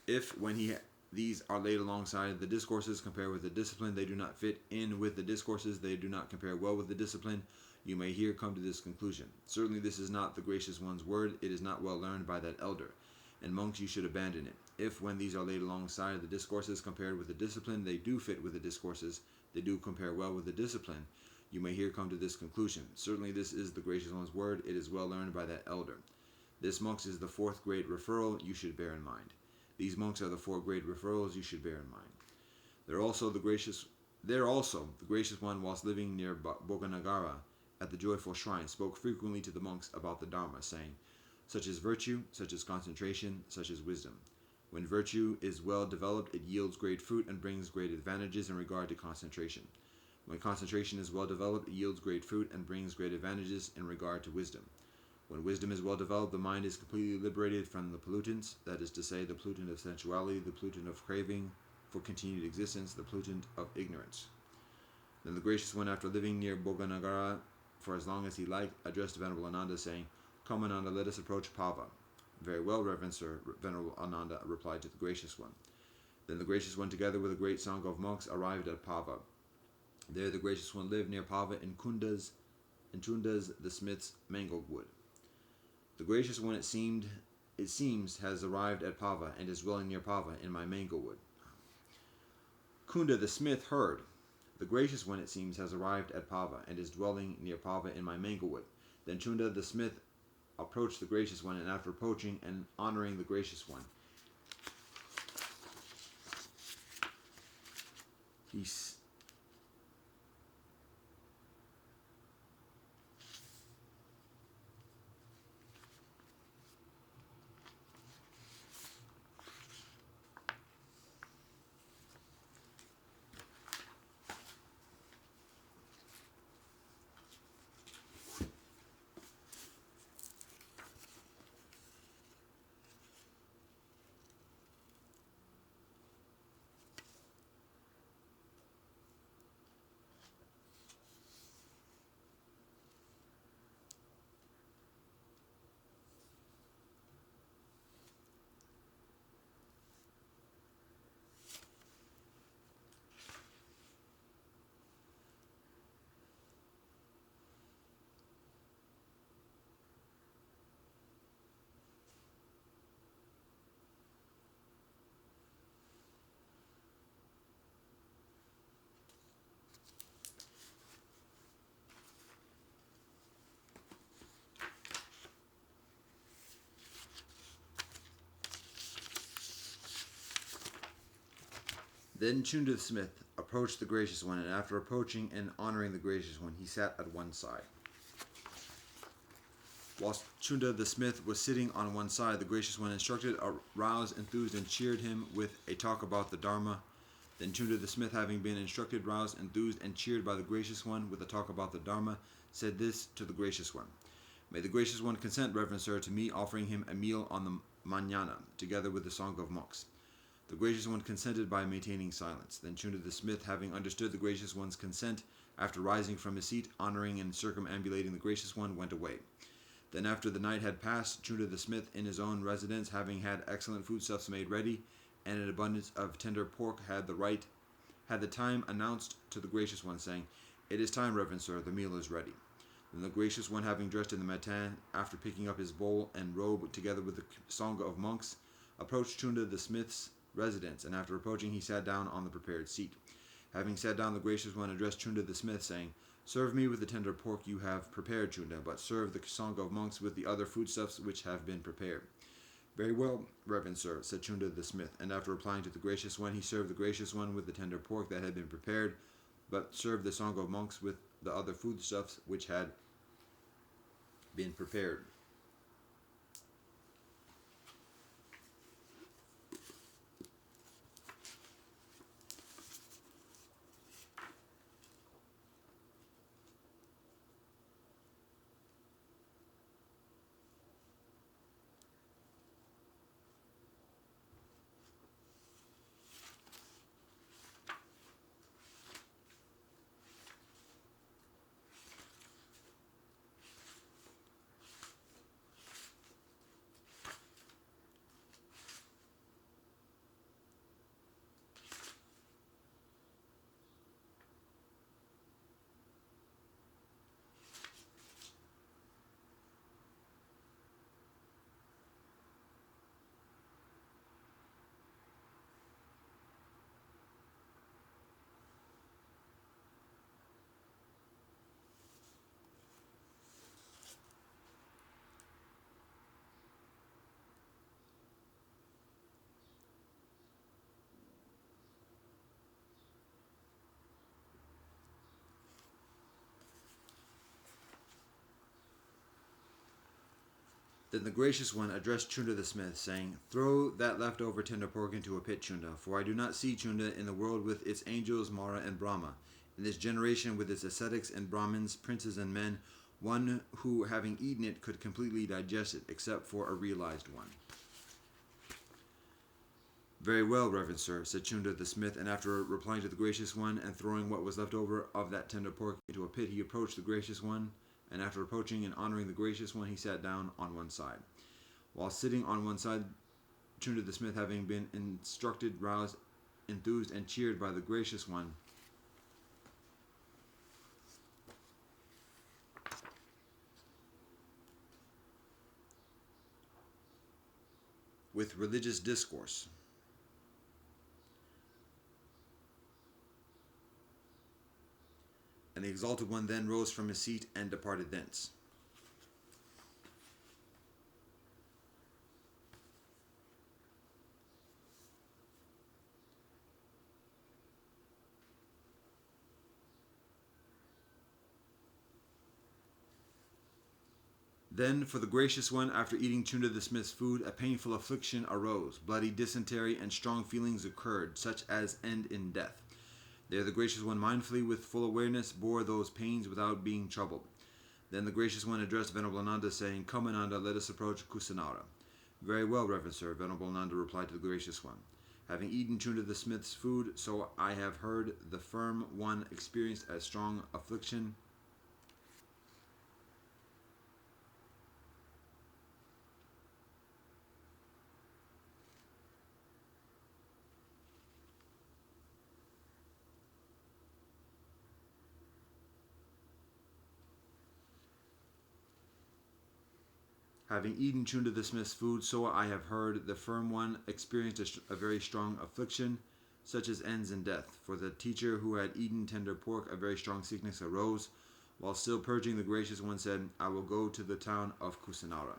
[SPEAKER 1] If, when these are laid alongside the discourses, compared with the discipline, they do not fit in with the discourses, they do not compare well with the discipline, you may here come to this conclusion. Certainly this is not the gracious one's word, it is not well learned by that elder. And monks, you should abandon it. If, when these are laid alongside the discourses, compared with the discipline, they do fit with the discourses, they do compare well with the discipline, you may here come to this conclusion. Certainly this is the gracious one's word, it is well learned by that elder. This, monks, is the fourth great referral you should bear in mind. These, monks, are the four great referrals you should bear in mind. There also the gracious one, whilst living near Boganagara, at the joyful shrine, spoke frequently to the monks about the Dharma, saying, such is virtue, such is concentration, such is wisdom. When virtue is well developed, it yields great fruit and brings great advantages in regard to concentration. When concentration is well developed, it yields great fruit and brings great advantages in regard to wisdom. When wisdom is well developed, the mind is completely liberated from the pollutants, that is to say, the pollutant of sensuality, the pollutant of craving for continued existence, the pollutant of ignorance. Then the gracious one, after living near Boganagara for as long as he liked, addressed Venerable Ananda, saying, Come, Ananda, let us approach Pava. Very well, Reverend Sir, Venerable Ananda replied to the gracious one. Then the gracious one, together with a great sangha of monks, arrived at Pava. There the gracious one lived near Pava in Chundas the smith's mangled wood. The gracious one, it seems, has arrived at Pava and is dwelling near Pava in my mangled wood. Kunda the smith heard. The gracious one, it seems, has arrived at Pava and is dwelling near Pava in my manglewood. Then Chunda the smith approached the gracious one, and after approaching and honoring the gracious one, he Then Chunda the smith approached the gracious one, and after approaching and honoring the gracious one, he sat at one side. Whilst Chunda the smith was sitting on one side, the gracious one instructed, aroused, enthused, and cheered him with a talk about the Dharma. Then Chunda the smith, having been instructed, roused, enthused, and cheered by the gracious one with a talk about the Dharma, said this to the gracious one. May the gracious one consent, Reverend Sir, to me offering him a meal on the manana, together with the song of monks. The gracious one consented by maintaining silence. Then Chunda the smith, having understood the gracious one's consent, after rising from his seat, honoring and circumambulating the gracious one, went away. Then after the night had passed, Chunda the smith in his own residence, having had excellent foodstuffs made ready, and an abundance of tender pork, had the time announced to the gracious one, saying, "It is time, reverend sir, the meal is ready." Then the gracious one, having dressed in the matin, after picking up his bowl and robe together with the sangha of monks, approached Chunda the smith's residence, and after approaching he sat down on the prepared seat. Having sat down, the gracious one addressed Chunda the smith, saying, "Serve me with the tender pork you have prepared, Chunda, but serve the sangha of monks with the other foodstuffs which have been prepared." "Very well, reverend sir," said Chunda the smith, and after replying to the gracious one, he served the gracious one with the tender pork that had been prepared, but served the sangha of monks with the other foodstuffs which had been prepared. Then the gracious one addressed Chunda the smith, saying, "Throw that leftover tender pork into a pit, Chunda, for I do not see, Chunda, in the world with its angels, Mara and Brahma, in this generation with its ascetics and Brahmins, princes and men, one who, having eaten it, could completely digest it, except for a realized one." "Very well, reverend sir," said Chunda the smith, and after replying to the gracious one and throwing what was left over of that tender pork into a pit, he approached the gracious one, and after approaching and honoring the gracious one, he sat down on one side. While sitting on one side, Chunda the smith, having been instructed, roused, enthused, and cheered by the gracious one, with religious discourse, and the exalted one then rose from his seat and departed thence. Then for the gracious one, after eating Chunda the smith's food, a painful affliction arose. Bloody dysentery and strong feelings occurred, such as end in death. There the gracious one, mindfully, with full awareness, bore those pains without being troubled. Then the gracious one addressed Venerable Ananda, saying, "Come, Ananda, let us approach Kusinara." "Very well, reverend sir," Venerable Ananda replied to the gracious one. "Having eaten Chunda the smith's food, so I have heard, the firm one experienced a strong affliction, Having eaten Chunda the smith's food, so I have heard, the firm one experienced a very strong affliction, such as ends in death. For the teacher who had eaten tender pork, a very strong sickness arose. While still purging, the gracious one said, "I will go to the town of Kusinara."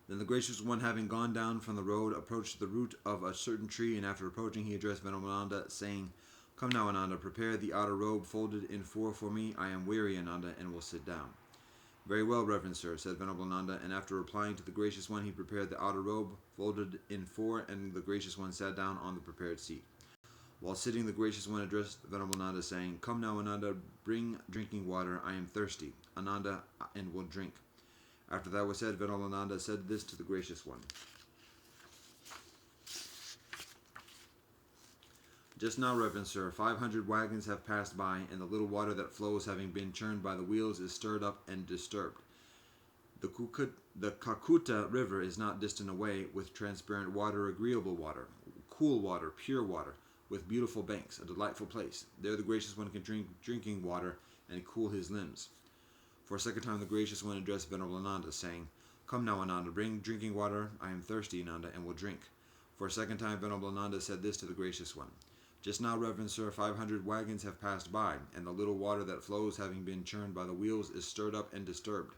[SPEAKER 1] Then the gracious one, having gone down from the road, approached the root of a certain tree, and after approaching, he addressed Venerable Ananda, saying, "Come now, Ananda, prepare the outer robe folded in four for me. I am weary, Ananda, and will sit down." "Very well, reverend sir," said Venerable Ananda, and after replying to the gracious one, he prepared the outer robe, folded in four, and the gracious one sat down on the prepared seat. While sitting, the gracious one addressed Venerable Ananda, saying, "Come now, Ananda, bring drinking water. I am thirsty, Ananda, and will drink." After that was said, Venerable Ananda said this to the gracious one: "Just now, reverend sir, 500 wagons have passed by, and the little water that flows, having been churned by the wheels, is stirred up and disturbed. The Kakuta River is not distant away, with transparent water, agreeable water, cool water, pure water, with beautiful banks, a delightful place. There the gracious one can drink drinking water and cool his limbs. For a second time the gracious one addressed Venerable Ananda, saying, "Come now, Ananda, bring drinking water. I am thirsty, Ananda, and will drink." For a second time Venerable Ananda said this to the gracious one: "Just now, Reverend Sir, 500 wagons have passed by, and the little water that flows, having been churned by the wheels, is stirred up and disturbed.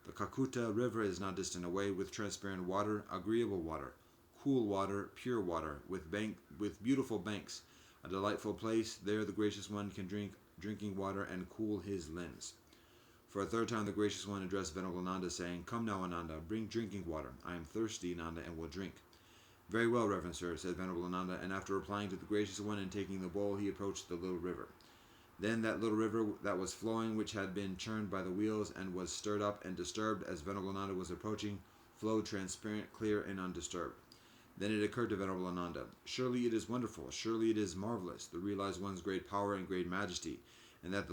[SPEAKER 1] The Kakuta River is not distant away, with transparent water, agreeable water, cool water, pure water, with beautiful banks, a delightful place. There the gracious one can drink drinking water and cool his limbs." For a third time the gracious one addressed Venerable Ananda, saying, "Come now, Ananda, bring drinking water. I am thirsty, Ananda, and will drink." "Very well, Reverend Sir," said Venerable Ananda, and after replying to the gracious one and taking the bowl, he approached the little river. Then that little river that was flowing, which had been churned by the wheels and was stirred up and disturbed as Venerable Ananda was approaching, flowed transparent, clear, and undisturbed. Then it occurred to Venerable Ananda, "Surely it is wonderful, surely it is marvelous, to realize one's great power and great majesty, and that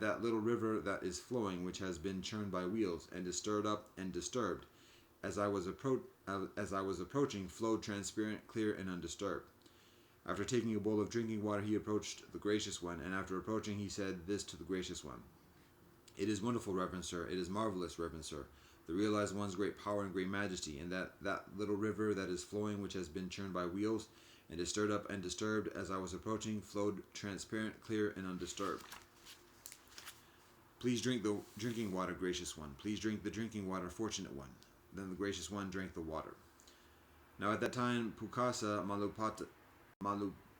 [SPEAKER 1] that little river that is flowing, which has been churned by wheels, and is stirred up and disturbed, as I was approaching, flowed transparent, clear, and undisturbed." After taking a bowl of drinking water, he approached the gracious one, and after approaching, he said this to the gracious one: "It is wonderful, Reverend Sir, it is marvelous, Reverend Sir, to realize one's great power and great majesty, and that little river that is flowing, which has been churned by wheels, and is stirred up and disturbed, as I was approaching, flowed transparent, clear, and undisturbed. Please drink the drinking water, gracious one. Please drink the drinking water, fortunate one." Then the gracious one drank the water. Now at that time, Pukasa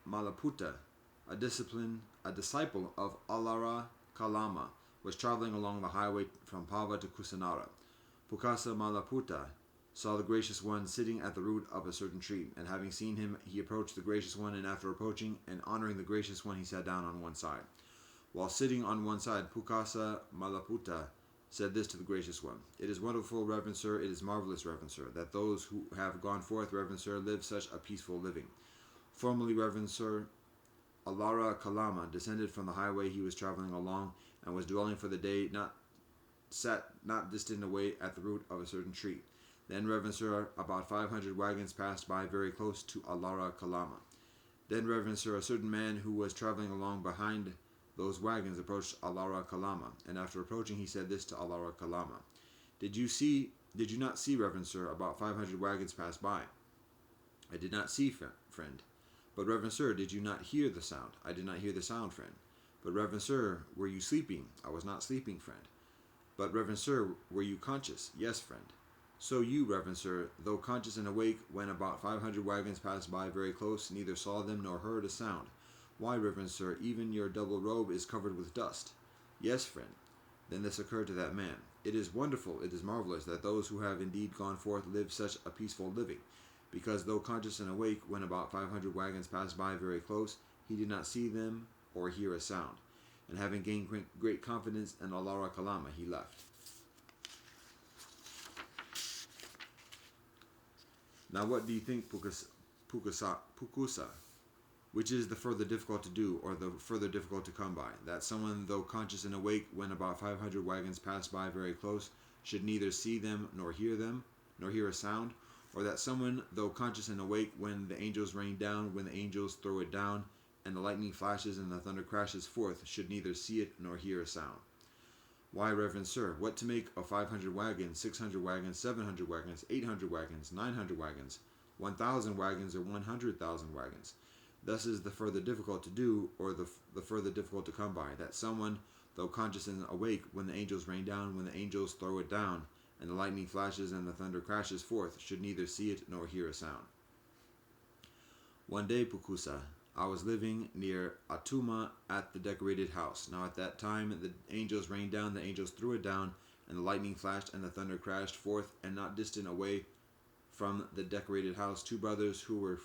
[SPEAKER 1] Malaputa, a disciple of Alara Kalama, was traveling along the highway from Pava to Kusinara. Pukasa Malaputa saw the gracious one sitting at the root of a certain tree, and having seen him, he approached the gracious one, and after approaching and honoring the gracious one, he sat down on one side. While sitting on one side, Pukasa Malaputa said this to the gracious one: "It is wonderful, Reverend Sir, it is marvelous, Reverend Sir, that those who have gone forth, Reverend Sir, live such a peaceful living. Formerly, Reverend Sir, Alara Kalama descended from the highway he was traveling along, and was dwelling for the day not distant away at the root of a certain tree. Then, Reverend Sir, about 500 wagons passed by very close to Alara Kalama. Then, Reverend Sir, a certain man who was traveling along behind those wagons approached Alara Kalama, and after approaching, he said this to Alara Kalama: Did you not see, Reverend Sir, about 500 wagons pass by?" "I did not see, friend." "But, Reverend Sir, did you not hear the sound?" "I did not hear the sound, friend." "But, Reverend Sir, were you sleeping?" "I was not sleeping, friend." "But, Reverend Sir, were you conscious?" "Yes, friend." "So you, Reverend Sir, though conscious and awake, when about 500 wagons passed by very close, neither saw them nor heard a sound. Why, Reverend Sir, even your double robe is covered with dust." "Yes, friend." Then this occurred to that man: "It is wonderful, it is marvelous, that those who have indeed gone forth live such a peaceful living, because though conscious and awake, when about 500 wagons passed by very close, he did not see them or hear a sound. And having gained great confidence in Alara Kalama, he left." Now what do you think, Pukusa? Which is the further difficult to do, or the further difficult to come by? That someone, though conscious and awake, when about 500 wagons pass by very close, should neither see them, nor hear a sound? Or that someone, though conscious and awake, when the angels rain down, when the angels throw it down, and the lightning flashes and the thunder crashes forth, should neither see it nor hear a sound? Why, Reverend Sir, what to make of 500 wagons, 600 wagons, 700 wagons, 800 wagons, 900 wagons, 1,000 wagons, or 100,000 wagons? Thus is the further difficult to do, or the further difficult to come by, that someone, though conscious and awake, when the angels rain down, when the angels throw it down, and the lightning flashes and the thunder crashes forth, should neither see it nor hear a sound. One day, Pukusa, I was living near Atuma at the decorated house. Now at that time the angels rained down, the angels threw it down, and the lightning flashed and the thunder crashed forth, and not distant away from the decorated house, 2 brothers who were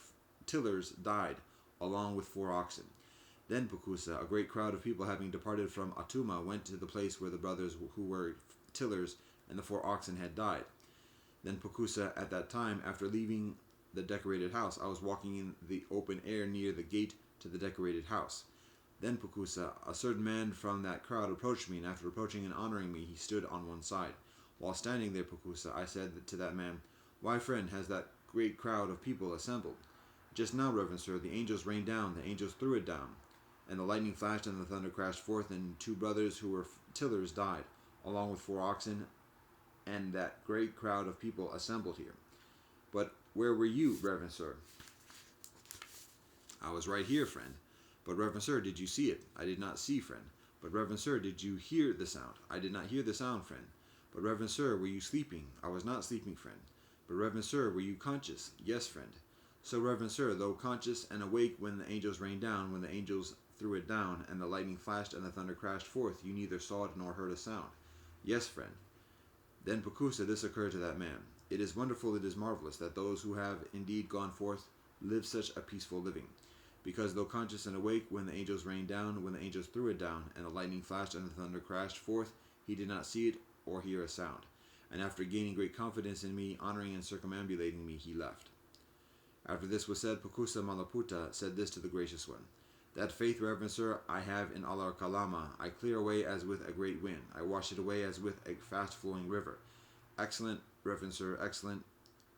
[SPEAKER 1] tillers died, along with 4 oxen. Then Pukusa, a great crowd of people having departed from Atuma, went to the place where the brothers who were tillers and the 4 oxen had died. Then Pukusa, at that time, after leaving the decorated house, I was walking in the open air near the gate to the decorated house. Then Pukusa, a certain man from that crowd, approached me, and after approaching and honoring me, he stood on one side. While standing there, Pukusa, I said to that man, "Why, friend, has that great crowd of people assembled?" "Just now, reverend sir, the angels rained down, the angels threw it down, and the lightning flashed and the thunder crashed forth, and 2 brothers who were tillers died, along with 4 oxen, and that great crowd of people assembled here." "But where were you, reverend sir?" "I was right here, friend." "But, reverend sir, did you see it?" "I did not see, friend." "But, reverend sir, did you hear the sound?" "I did not hear the sound, friend." "But, reverend sir, were you sleeping?" "I was not sleeping, friend." "But, reverend sir, were you conscious?" "Yes, friend." "So, reverend sir, though conscious and awake when the angels rained down, when the angels threw it down, and the lightning flashed and the thunder crashed forth, you neither saw it nor heard a sound?" "Yes, friend." Then, Pukusa, this occurred to that man: "It is wonderful, it is marvelous, that those who have indeed gone forth live such a peaceful living. Because though conscious and awake when the angels rained down, when the angels threw it down, and the lightning flashed and the thunder crashed forth, he did not see it or hear a sound. And after gaining great confidence in me, honoring and circumambulating me, he left." After this was said, Pukusa Malaputa said this to the Gracious One: "That faith, reverend sir, I have in Allah Kalama, I clear away as with a great wind. I wash it away as with a fast-flowing river. Excellent, reverend sir, excellent,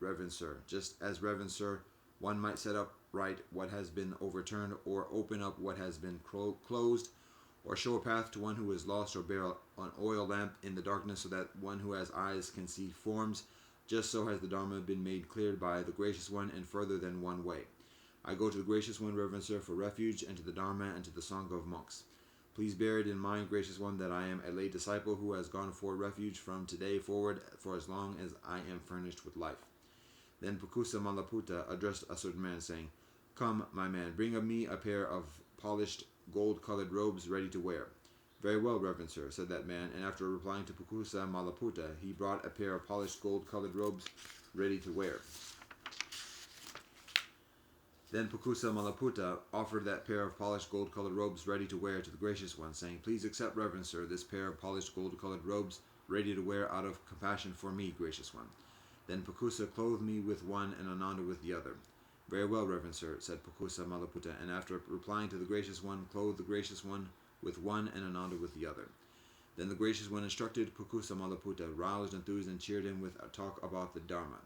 [SPEAKER 1] reverend sir. Just as, reverend sir, one might set up right what has been overturned, or open up what has been closed, or show a path to one who is lost, or bear an oil lamp in the darkness so that one who has eyes can see forms, just so has the Dharma been made clear by the Gracious One, and further than one way. I go to the Gracious One, reverend sir, for refuge, and to the Dharma, and to the Sangha of monks. Please bear it in mind, Gracious One, that I am a lay disciple who has gone for refuge from today forward for as long as I am furnished with life." Then Pukusa Malaputa addressed a certain man, saying, "Come, my man, bring of me a pair of polished gold-colored robes ready to wear." "Very well, reverend sir," said that man, and after replying to Pukusa Malaputa, he brought a pair of polished gold-colored robes ready to wear. Then Pukusa Malaputa offered that pair of polished gold-colored robes ready to wear to the Gracious One, saying, "Please accept, reverend sir, this pair of polished gold-colored robes ready to wear out of compassion for me, Gracious One." Then Pukusa clothed me with one and Ananda with the other. "Very well, reverend sir," said Pukusa Malaputa, and after replying to the Gracious One, clothed the Gracious One with one and Ananda with the other. Then the Gracious One instructed Pukusa Malaputa, roused, enthused, and cheered him with a talk about the Dharma.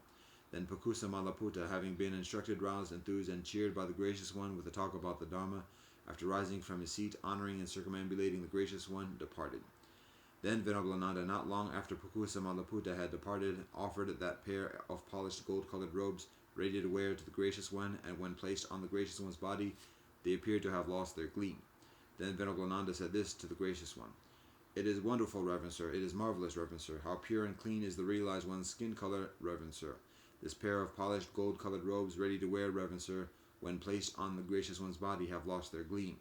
[SPEAKER 1] Then Pukusa Malaputa, having been instructed, roused, enthused, and cheered by the Gracious One with a talk about the Dharma, after rising from his seat, honoring and circumambulating the Gracious One, departed. Then Venerable Ananda, not long after Pukusa Malaputa had departed, offered that pair of polished gold-colored robes ready to wear to the Gracious One, and when placed on the Gracious One's body, they appeared to have lost their gleam. Then Venerable Ananda said this to the Gracious One: "It is wonderful, reverend sir, it is marvelous, reverend sir, how pure and clean is the realized one's skin color, reverend sir. This pair of polished gold-colored robes ready to wear, reverend sir, when placed on the Gracious One's body, have lost their gleam.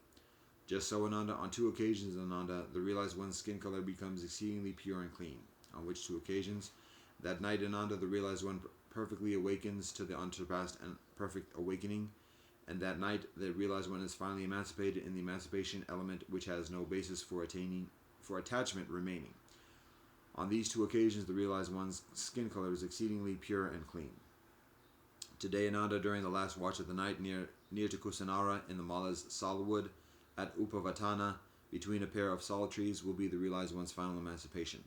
[SPEAKER 1] Just so, Ananda, on 2 occasions, Ananda, the realized one's skin color becomes exceedingly pure and clean. On which 2 occasions? That night, Ananda, the realized one perfectly awakens to the unsurpassed and perfect awakening, and that night the realized one is finally emancipated in the emancipation element which has no basis for attachment remaining. On these 2 occasions, the realized one's skin color is exceedingly pure and clean. Today, Ananda, during the last watch of the night, near to Kusinara in the Mala's Salwood, at Upavatana, between a pair of sal trees, will be the realized one's final emancipation.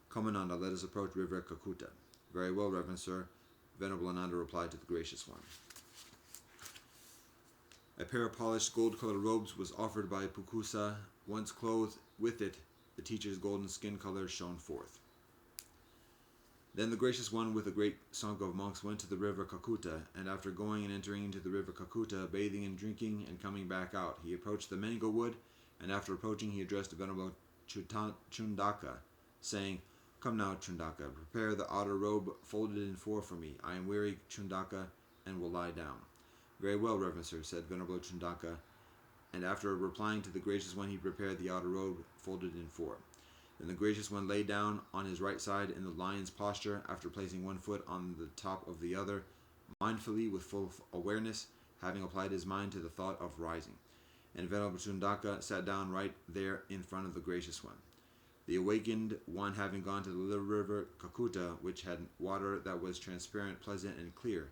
[SPEAKER 1] Come, Ananda, let us approach River Kakuta." "Very well, reverend sir," Venerable Ananda replied to the Gracious One. A pair of polished gold-colored robes was offered by Pukusa. Once clothed with it, the teacher's golden skin color shone forth. Then the Gracious One with a great sangha of monks went to the river Kakuta, and after going and entering into the river Kakuta, bathing and drinking and coming back out, he approached the mango wood, and after approaching he addressed Venerable Chundaka, saying, "Come now, Chundaka, prepare the outer robe folded in 4 for me. I am weary, Chundaka, and will lie down." "Very well, reverend sir," said Venerable Chundaka, and after replying to the Gracious One, he prepared the outer robe folded in 4. Then the Gracious One lay down on his right side in the lion's posture, after placing one foot on the top of the other, mindfully with full awareness, having applied his mind to the thought of rising. And Venerable Chundaka sat down right there in front of the Gracious One. The awakened one, having gone to the little river Kakuta, which had water that was transparent, pleasant, and clear,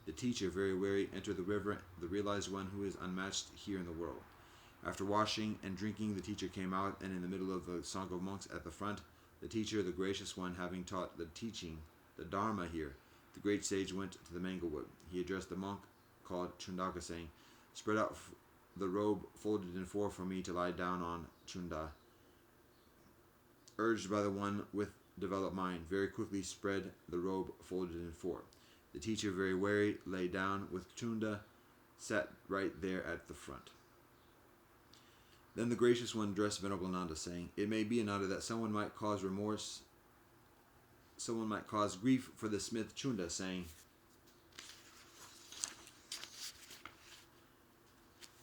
[SPEAKER 1] the teacher, very weary, entered the river, the realized one who is unmatched here in the world. After washing and drinking, the teacher came out, and in the middle of the sangha of monks at the front, The teacher, the gracious one, having taught the teaching, the Dharma here, the great sage went to the mango wood. He addressed the monk called Chundaka, saying, "Spread out the robe folded in four for me to lie down on." Chunda, urged by the one with developed mind, very quickly spread the robe folded in four. The teacher, very wary, lay down with Chunda, sat right there at the front. Then the gracious one addressed Venerable Nanda, saying, "It may be, Ananda, that someone might cause grief for the smith Chunda, saying,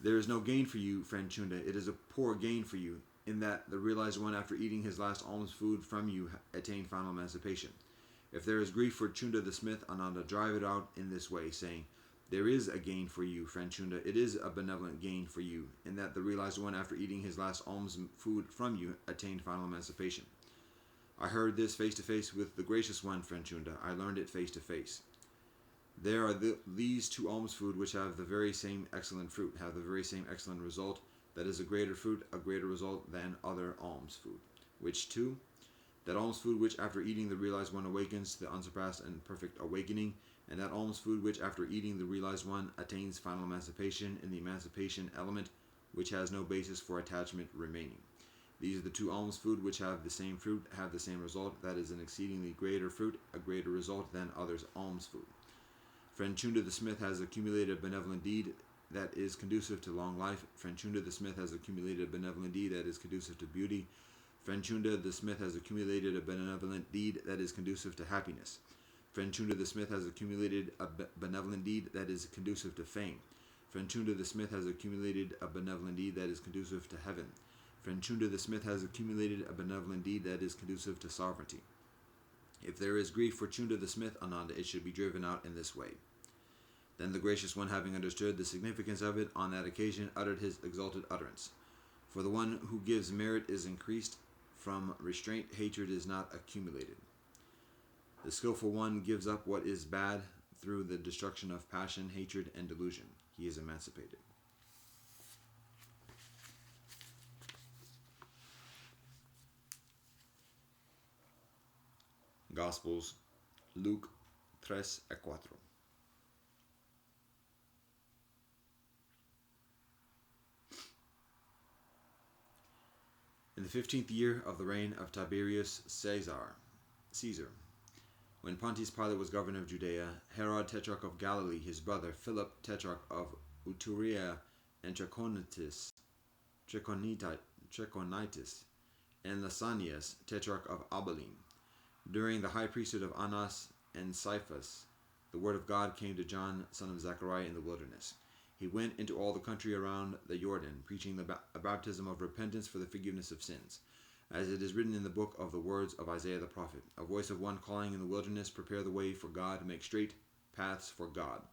[SPEAKER 1] 'There is no gain for you, friend Chunda. It is a poor gain for you, in that the realized one, after eating his last alms food from you, attained final emancipation.' If there is grief for Chunda the smith, Ananda, drive it out in this way, saying, 'There is a gain for you, friend Chunda. It is a benevolent gain for you, in that the realized one, after eating his last alms food from you, attained final emancipation.' I heard this face to face with the gracious one, friend Chunda. I learned it face to face. There are these two alms food which have the very same excellent fruit, have the very same excellent result. That is a greater fruit, a greater result than other alms food. Which two? That alms food which after eating the realized one awakens to the unsurpassed and perfect awakening, and that alms food which after eating the realized one attains final emancipation in the emancipation element, which has no basis for attachment remaining. These are the two alms food which have the same fruit, have the same result. That is an exceedingly greater fruit, a greater result than others' alms food. Friend Chunda the smith has accumulated a benevolent deed that is conducive to long life. Friend Chunda the smith has accumulated a benevolent deed that is conducive to beauty. Friend Chunda the smith has accumulated a benevolent deed that is conducive to happiness. Friend Chunda the smith has accumulated a benevolent deed that is conducive to fame. Friend Chunda the smith has accumulated a benevolent deed that is conducive to heaven. Friend Chunda the smith has accumulated a benevolent deed that is conducive to sovereignty. If there is grief for Chunda the smith, Ananda, it should be driven out in this way." Then the gracious one, having understood the significance of it, on that occasion uttered his exalted utterance. "For the one who gives merit is increased. From restraint, hatred is not accumulated. The skillful one gives up what is bad through the destruction of passion, hatred, and delusion. He is emancipated." Gospels, Luke 3:4. In the 15th year of the reign of Tiberius Caesar, when Pontius Pilate was governor of Judea, Herod tetrarch of Galilee, his brother, Philip tetrarch of Iturea and Trachonitis, and Lysanias tetrarch of Abilene. During the high priesthood of Annas and Caiaphas, the word of God came to John, son of Zechariah, in the wilderness. He went into all the country around the Jordan, preaching a baptism of repentance for the forgiveness of sins. As it is written in the book of the words of Isaiah the prophet, "A voice of one calling in the wilderness, prepare the way for God, make straight paths for God.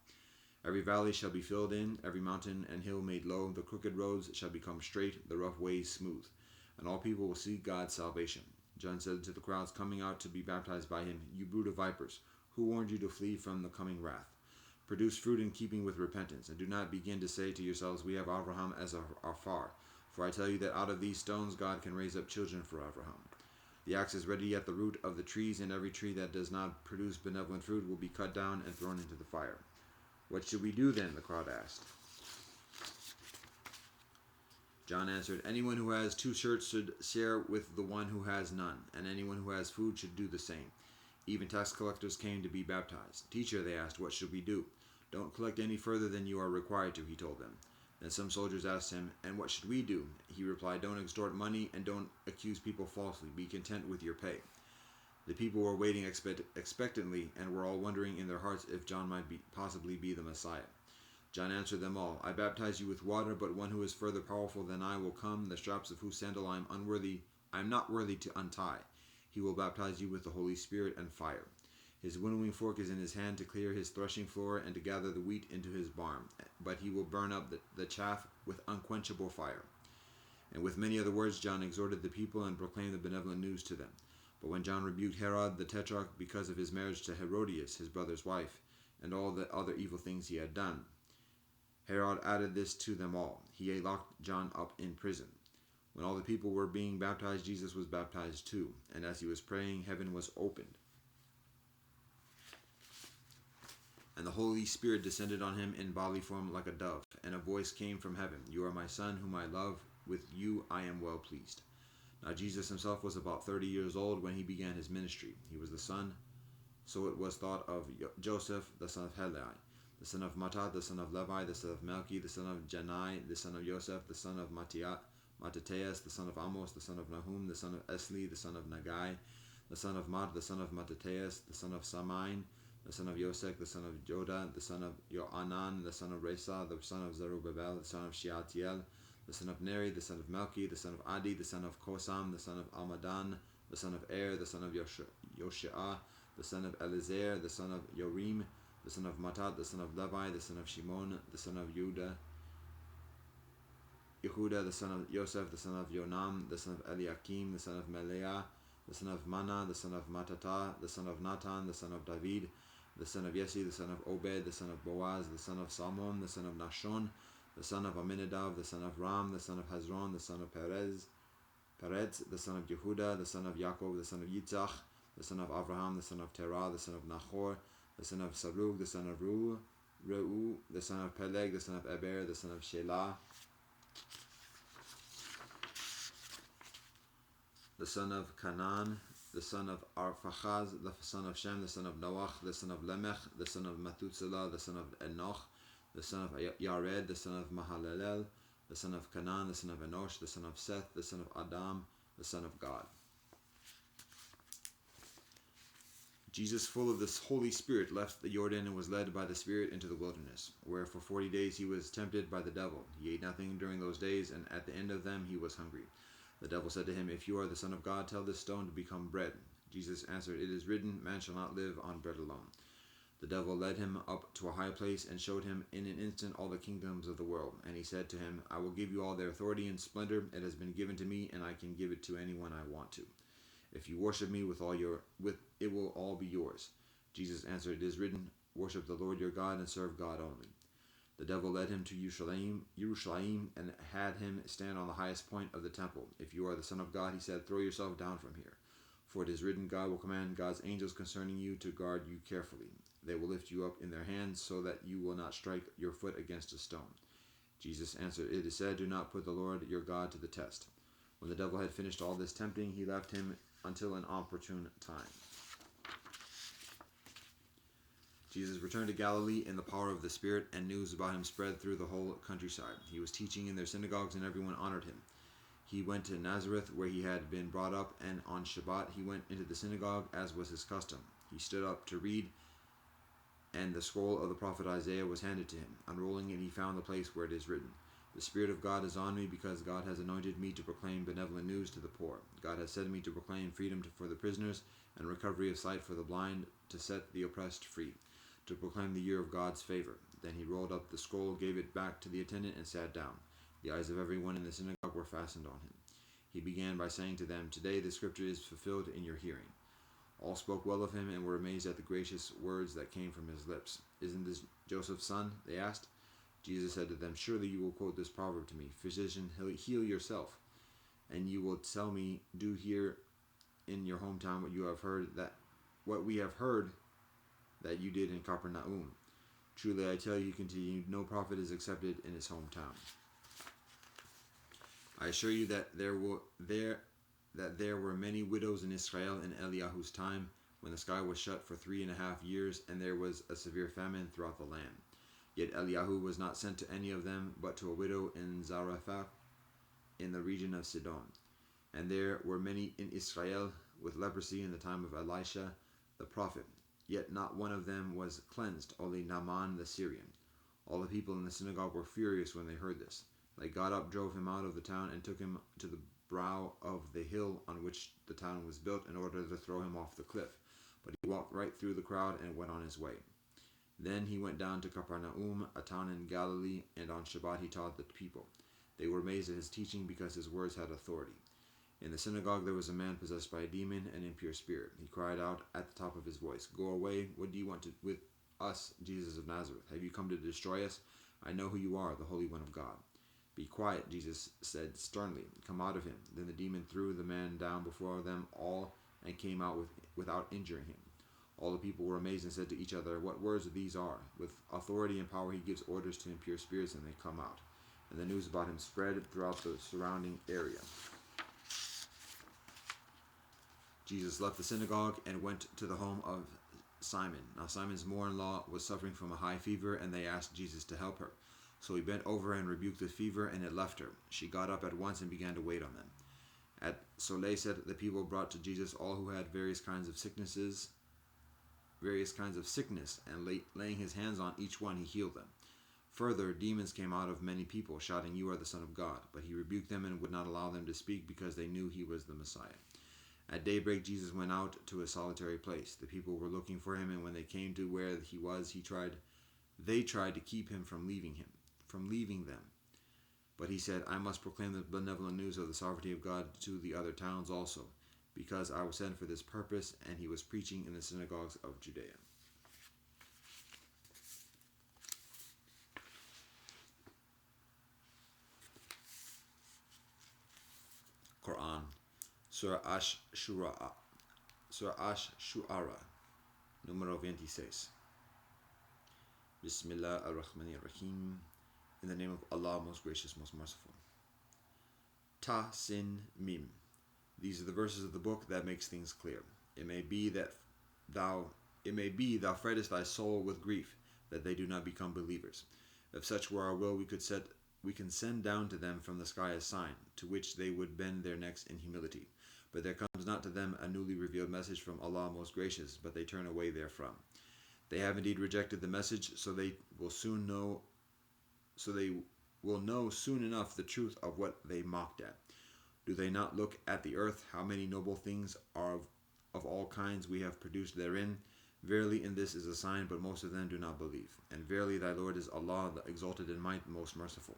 [SPEAKER 1] Every valley shall be filled in, every mountain and hill made low. The crooked roads shall become straight, the rough ways smooth, and all people will see God's salvation." John said to the crowds coming out to be baptized by him, "You brood of vipers, who warned you to flee from the coming wrath? Produce fruit in keeping with repentance, and do not begin to say to yourselves, 'We have Abraham as our father.' For I tell you that out of these stones God can raise up children for Abraham. The axe is ready at the root of the trees, and every tree that does not produce benevolent fruit will be cut down and thrown into the fire." "What should we do then?" the crowd asked. John answered, "Anyone who has 2 shirts should share with the one who has none, and anyone who has food should do the same." Even tax collectors came to be baptized. "Teacher," they asked, "what should we do?" "Don't collect any further than you are required to," he told them. Then some soldiers asked him, "And what should we do?" He replied, "Don't extort money and don't accuse people falsely. Be content with your pay." The people were waiting expectantly and were all wondering in their hearts if John might possibly be the Messiah. John answered them all, "I baptize you with water, but one who is further powerful than I will come, the straps of whose sandal I am not worthy to untie. He will baptize you with the Holy Spirit and fire. His winnowing fork is in his hand to clear his threshing floor and to gather the wheat into his barn, but he will burn up the chaff with unquenchable fire." And with many other words John exhorted the people and proclaimed the benevolent news to them. But when John rebuked Herod the tetrarch because of his marriage to Herodias, his brother's wife, and all the other evil things he had done, Herod added this to them all. He locked John up in prison. When all the people were being baptized, Jesus was baptized too. And as he was praying, heaven was opened, and the Holy Spirit descended on him in bodily form like a dove. And a voice came from heaven, "You are my Son, whom I love. With you I am well pleased." Now Jesus himself was about 30 years old when he began his ministry. He was the son, so it was thought, of Joseph, the son of Heli, the son of Matthat, the son of Levi, the son of Melchi, the son of Janai, the son of Joseph, the son of Mattathias, the son of Amos, the son of Nahum, the son of Esli, the son of Nagai, the son of Mad, the son of Mattathias, the son of Samain, the son of Yosek, the son of Joda, the son of Joanan, the son of Resa, the son of Zerubbabel, the son of Shealtiel, the son of Neri, the son of Melchi, the son of Adi, the son of Kosam, the son of Almadan, the son of Er, the son of Yoshua, the son of Eleazar, the son of Yorim, the son of Matat, the son of Levi, the son of Shimon, the son of Yehuda, the son of Yosef, the son of Yonam, the son of Eliakim, the son of Meleah, the son of Mana, the son of Matata, the son of Natan, the son of David, the son of Yesi, the son of Obed, the son of Boaz, the son of Salmon, the son of Nashon, the son of Aminadab, the son of Ram, the son of Hezron, the son of Peretz, the son of Yehuda, the son of Yaakov, the son of Yitzchak, the son of Abraham, the son of Terah, the son of Nahor, the son of Sarug, the son of Reu, the son of Peleg, the son of Eber, the son of Shelah, the son of Canaan, the son of Arphaxad, the son of Shem, the son of Noach, the son of Lemech, the son of Methuselah, the son of Enoch, the son of Yared, the son of Mahalalel, the son of Canaan, the son of Enosh, the son of Seth, the son of Adam, the son of God. Jesus, full of the Holy Spirit, left the Jordan and was led by the Spirit into the wilderness, where for 40 days he was tempted by the devil. He ate nothing during those days, and at the end of them he was hungry. The devil said to him, "If you are the Son of God, tell this stone to become bread." Jesus answered, "It is written, man shall not live on bread alone." The devil led him up to a high place and showed him in an instant all the kingdoms of the world. And he said to him, "I will give you all their authority and splendor. It has been given to me, and I can give it to anyone I want to. If you worship me it will all be yours." Jesus answered, "It is written, worship the Lord your God and serve God only." The devil led him to Jerusalem and had him stand on the highest point of the temple. "If you are the Son of God," he said, "throw yourself down from here. For it is written, God will command God's angels concerning you to guard you carefully. They will lift you up in their hands so that you will not strike your foot against a stone." Jesus answered, "It is said, do not put the Lord your God to the test." When the devil had finished all this tempting, he left him until an opportune time. Jesus returned to Galilee in the power of the Spirit, and news about him spread through the whole countryside. He was teaching in their synagogues, and everyone honored him. He went to Nazareth, where he had been brought up, and on Shabbat he went into the synagogue, as was his custom. He stood up to read, and the scroll of the prophet Isaiah was handed to him. Unrolling it, he found the place where it is written, "The Spirit of God is on me, because God has anointed me to proclaim benevolent news to the poor. God has sent me to proclaim freedom for the prisoners, and recovery of sight for the blind, to set the oppressed free, to proclaim the year of God's favor." Then he rolled up the scroll, gave it back to the attendant, and sat down. The eyes of everyone in the synagogue were fastened on him. He began by saying to them, "Today the scripture is fulfilled in your hearing." All spoke well of him and were amazed at the gracious words that came from his lips. "Isn't this Joseph's son?" they asked. Jesus said to them, "Surely you will quote this proverb to me, 'Physician, heal yourself.' And you will tell me, 'Do here in your hometown what we have heard that you did in Capernaum.' Truly I tell you," he continued, "no prophet is accepted in his hometown. I assure you that there were many widows in Israel in Eliyahu's time, when the sky was shut for 3.5 years, and there was a severe famine throughout the land. Yet Eliyahu was not sent to any of them, but to a widow in Zarephath, in the region of Sidon. And there were many in Israel with leprosy in the time of Elisha the prophet. Yet not one of them was cleansed, only Naaman the Syrian." All the people in the synagogue were furious when they heard this. They got up, drove him out of the town, and took him to the brow of the hill on which the town was built, in order to throw him off the cliff. But he walked right through the crowd and went on his way. Then he went down to Capernaum, a town in Galilee, and on Shabbat he taught the people. They were amazed at his teaching, because his words had authority. In the synagogue there was a man possessed by a demon and impure spirit. He cried out at the top of his voice, "Go away! What do you want with us, Jesus of Nazareth? Have you come to destroy us? I know who you are, the Holy One of God." "Be quiet," Jesus said sternly. "Come out of him." Then the demon threw the man down before them all and came out without injuring him. All the people were amazed and said to each other, "What words these are? With authority and power he gives orders to impure spirits, and they come out." And the news about him spread throughout the surrounding area. Jesus left the synagogue and went to the home of Simon. Now Simon's mother-in-law was suffering from a high fever, and they asked Jesus to help her. So he bent over and rebuked the fever, and it left her. She got up at once and began to wait on them. So they said the people brought to Jesus all who had various kinds of sickness, and laying his hands on each one, he healed them. Further, demons came out of many people, shouting, "You are the Son of God." But he rebuked them and would not allow them to speak, because they knew he was the Messiah. At daybreak, Jesus went out to a solitary place. The people were looking for him, and when they came to where he was, they tried to keep him from leaving them. But he said, "I must proclaim the benevolent news of the sovereignty of God to the other towns also, because I was sent for this purpose." And he was preaching in the synagogues of Judea. Quran, Surah Ash-Shu'ara, número 26. Bismillah ar-Rahman ar-Rahim. In the name of Allah, most gracious, most merciful. Ta Sin Mim. These are the verses of the book that makes things clear. It may be thou frightenest thy soul with grief, that they do not become believers. If such were our will, we can send down to them from the sky a sign, to which they would bend their necks in humility. But there comes not to them a newly revealed message from Allah most gracious, but they turn away therefrom. They have indeed rejected the message, so they will know soon enough the truth of what they mocked at. Do they not look at the earth, how many noble things are of all kinds we have produced therein? Verily in this is a sign, but most of them do not believe. And verily thy Lord is Allah, the exalted in might, most merciful.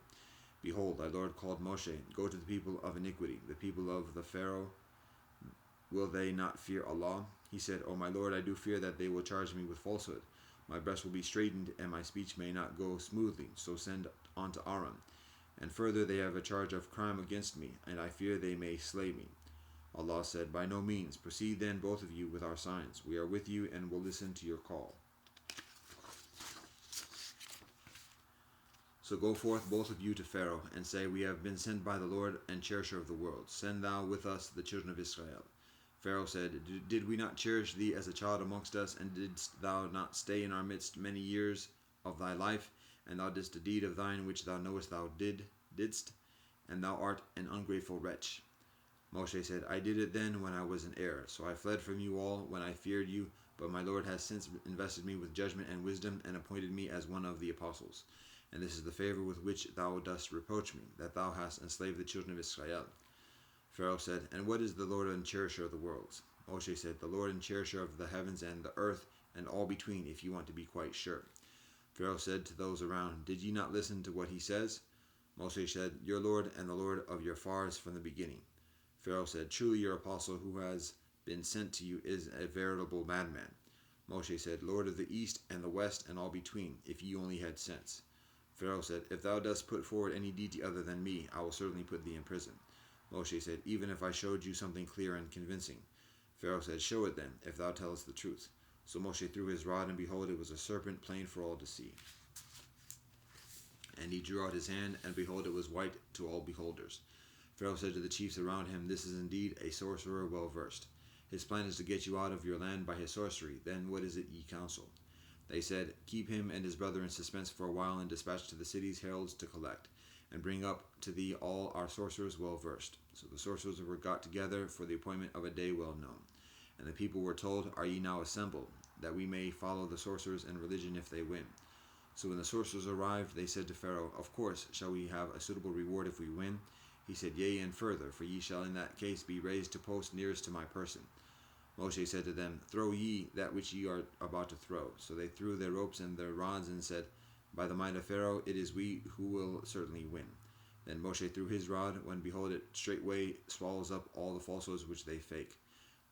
[SPEAKER 1] Behold, thy Lord called Moshe, "Go to the people of iniquity, the people of the Pharaoh. Will they not fear Allah?" He said, "O my Lord, I do fear that they will charge me with falsehood. My breast will be straitened, and my speech may not go smoothly, so send on to Aaron. And further, they have a charge of crime against me, and I fear they may slay me." Allah said, "By no means. Proceed then, both of you, with our signs. We are with you, and will listen to your call. So go forth, both of you, to Pharaoh, and say, We have been sent by the Lord and cherisher of the world. Send thou with us the children of Israel." Pharaoh said, "Did we not cherish thee as a child amongst us, and didst thou not stay in our midst many years of thy life? And thou didst a deed of thine which thou knowest thou didst, and thou art an ungrateful wretch." Moshe said, "I did it then when I was in error, so I fled from you all when I feared you, but my Lord has since invested me with judgment and wisdom, and appointed me as one of the apostles. And this is the favor with which thou dost reproach me, that thou hast enslaved the children of Israel." Pharaoh said, "And what is the Lord and cherisher of the worlds?" Moshe said, "The Lord and cherisher of the heavens and the earth, and all between, if you want to be quite sure." Pharaoh said to those around, "Did ye not listen to what he says?" Moshe said, "Your Lord and the Lord of your fathers from the beginning." Pharaoh said, "Truly your apostle who has been sent to you is a veritable madman." Moshe said, "Lord of the east and the west and all between, if ye only had sense." Pharaoh said, "If thou dost put forward any deity other than me, I will certainly put thee in prison." Moshe said, "Even if I showed you something clear and convincing." Pharaoh said, "Show it then, if thou tellest the truth." So Moshe threw his rod, and behold, it was a serpent plain for all to see. And he drew out his hand, and behold, it was white to all beholders. Pharaoh said to the chiefs around him, "This is indeed a sorcerer well versed. His plan is to get you out of your land by his sorcery. Then what is it ye counsel?" They said, "Keep him and his brother in suspense for a while, and dispatch to the cities heralds to collect, and bring up to thee all our sorcerers well versed." So the sorcerers were got together for the appointment of a day well known. And the people were told, "Are ye now assembled, that we may follow the sorcerers in religion if they win?" So when the sorcerers arrived, they said to Pharaoh, "Of course shall we have a suitable reward if we win?" He said, "Yea, and further, for ye shall in that case be raised to post nearest to my person." Moshe said to them, "Throw ye that which ye are about to throw." So they threw their ropes and their rods, and said, "By the might of Pharaoh, it is we who will certainly win." Then Moshe threw his rod, when behold, it straightway swallows up all the falsehoods which they fake.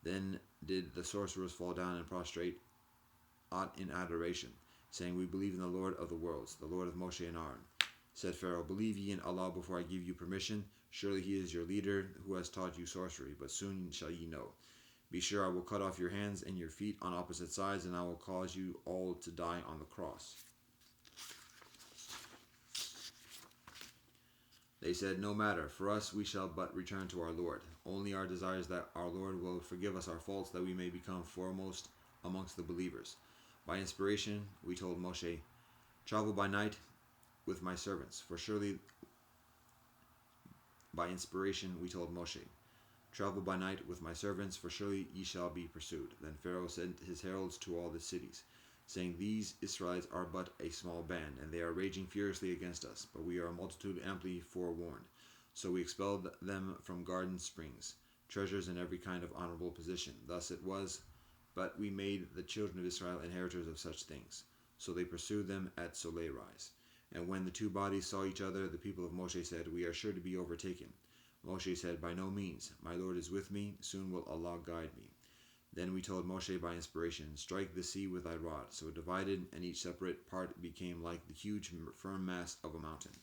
[SPEAKER 1] Then did the sorcerers fall down and prostrate in adoration, saying, "We believe in the Lord of the worlds, the Lord of Moshe and Aaron." Said Pharaoh, Believe ye in Allah before I give you permission. Surely he is your leader who has taught you sorcery, but soon shall ye know. Be sure I will cut off your hands and your feet on opposite sides, and I will cause you all to die on the cross. They said, No matter, for us we shall but return to our Lord. Only our desire is that our Lord will forgive us our faults, that we may become foremost amongst the believers. By inspiration, we told Moshe, Travel by night with my servants, for surely by inspiration we told Moshe, Travel by night with my servants, for surely ye shall be pursued. Then Pharaoh sent his heralds to all the cities, saying, These Israelites are but a small band, and they are raging furiously against us, but we are a multitude amply forewarned. So we expelled them from garden springs, treasures in every kind of honorable position. Thus it was, but we made the children of Israel inheritors of such things. So they pursued them at Soleil rise. And when the two bodies saw each other, the people of Moshe said, We are sure to be overtaken. Moshe said, By no means. My Lord is with me. Soon will Allah guide me. Then we told Moshe by inspiration, Strike the sea with thy rod. So it divided, and each separate part became like the huge firm mass of a mountain.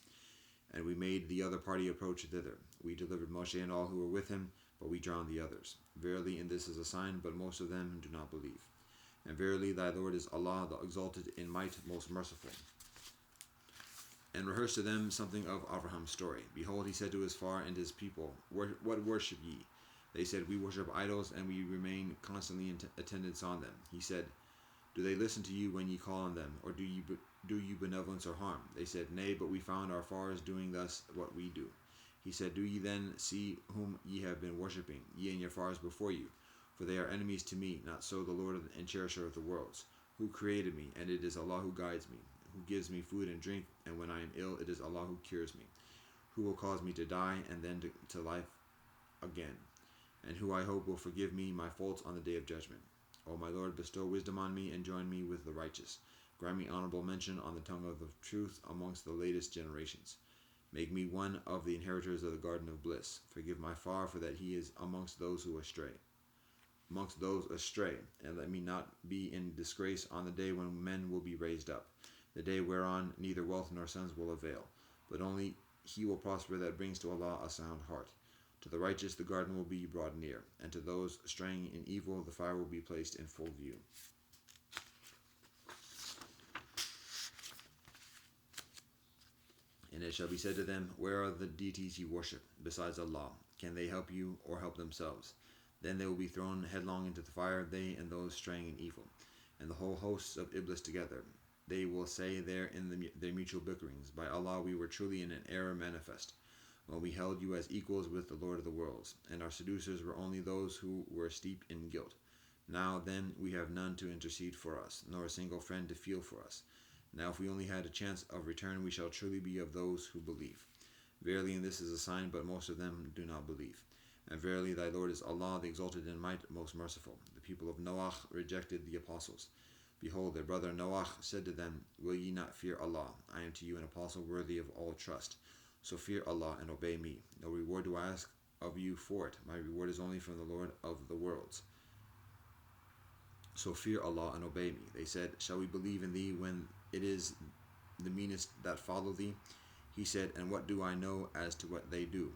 [SPEAKER 1] And we made the other party approach thither. We delivered Moshe and all who were with him, but we drowned the others. Verily, in this is a sign, but most of them do not believe. And verily, thy Lord is Allah, the exalted in might, most merciful. And rehearsed to them something of Abraham's story. Behold, he said to his father and his people, What worship ye? They said, We worship idols, and we remain constantly in attendance on them. He said, Do they listen to you when ye call on them, or do you benevolence or harm? They said, Nay, but we found our fathers doing thus what we do. He said, Do ye then see whom ye have been worshipping, ye and your fathers before you? For they are enemies to me, not so the Lord and cherisher of the worlds, who created me, and it is Allah who guides me, who gives me food and drink, and when I am ill, it is Allah who cures me, who will cause me to die, and then to life again, and who I hope will forgive me my faults on the day of judgment. O my Lord, bestow wisdom on me, and join me with the righteous. Grant me honorable mention on the tongue of the truth amongst the latest generations. Make me one of the inheritors of the garden of bliss. Forgive my father, for that he is amongst those astray, and let me not be in disgrace on the day when men will be raised up, the day whereon neither wealth nor sons will avail, but only he will prosper that brings to Allah a sound heart. To the righteous the garden will be brought near, and to those straying in evil the fire will be placed in full view. And it shall be said to them, Where are the deities you worship, besides Allah? Can they help you or help themselves? Then they will be thrown headlong into the fire, they and those straying in evil, and the whole hosts of Iblis together. They will say there in their mutual bickerings, By Allah, we were truly in an error manifest, when we held you as equals with the Lord of the worlds, and our seducers were only those who were steeped in guilt. Now then, we have none to intercede for us, nor a single friend to feel for us. Now if we only had a chance of return, we shall truly be of those who believe. Verily, and this is a sign, but most of them do not believe. And verily, thy Lord is Allah, the exalted in might, most merciful. The people of Noach rejected the apostles. Behold, their brother Noach said to them, Will ye not fear Allah? I am to you an apostle worthy of all trust. So fear Allah and obey me. No reward do I ask of you for it. My reward is only from the Lord of the worlds. So fear Allah and obey me. They said, Shall we believe in thee when it is the meanest that follow thee? He said, And what do I know as to what they do?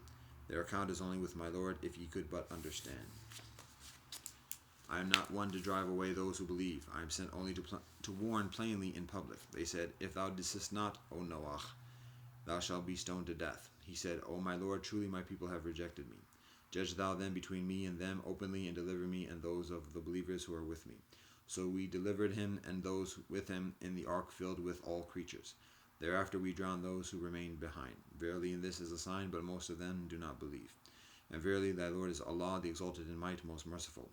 [SPEAKER 1] Their account is only with my Lord, if ye could but understand. I am not one to drive away those who believe. I am sent only to warn plainly in public. They said, If thou desist not, O Noach, thou shalt be stoned to death. He said, O my Lord, truly my people have rejected me. Judge thou then between me and them openly, and deliver me and those of the believers who are with me. So we delivered him and those with him in the ark filled with all creatures. Thereafter we drowned those who remained behind. Verily, and this is a sign, but most of them do not believe. And verily, thy Lord is Allah, the exalted in might, most merciful.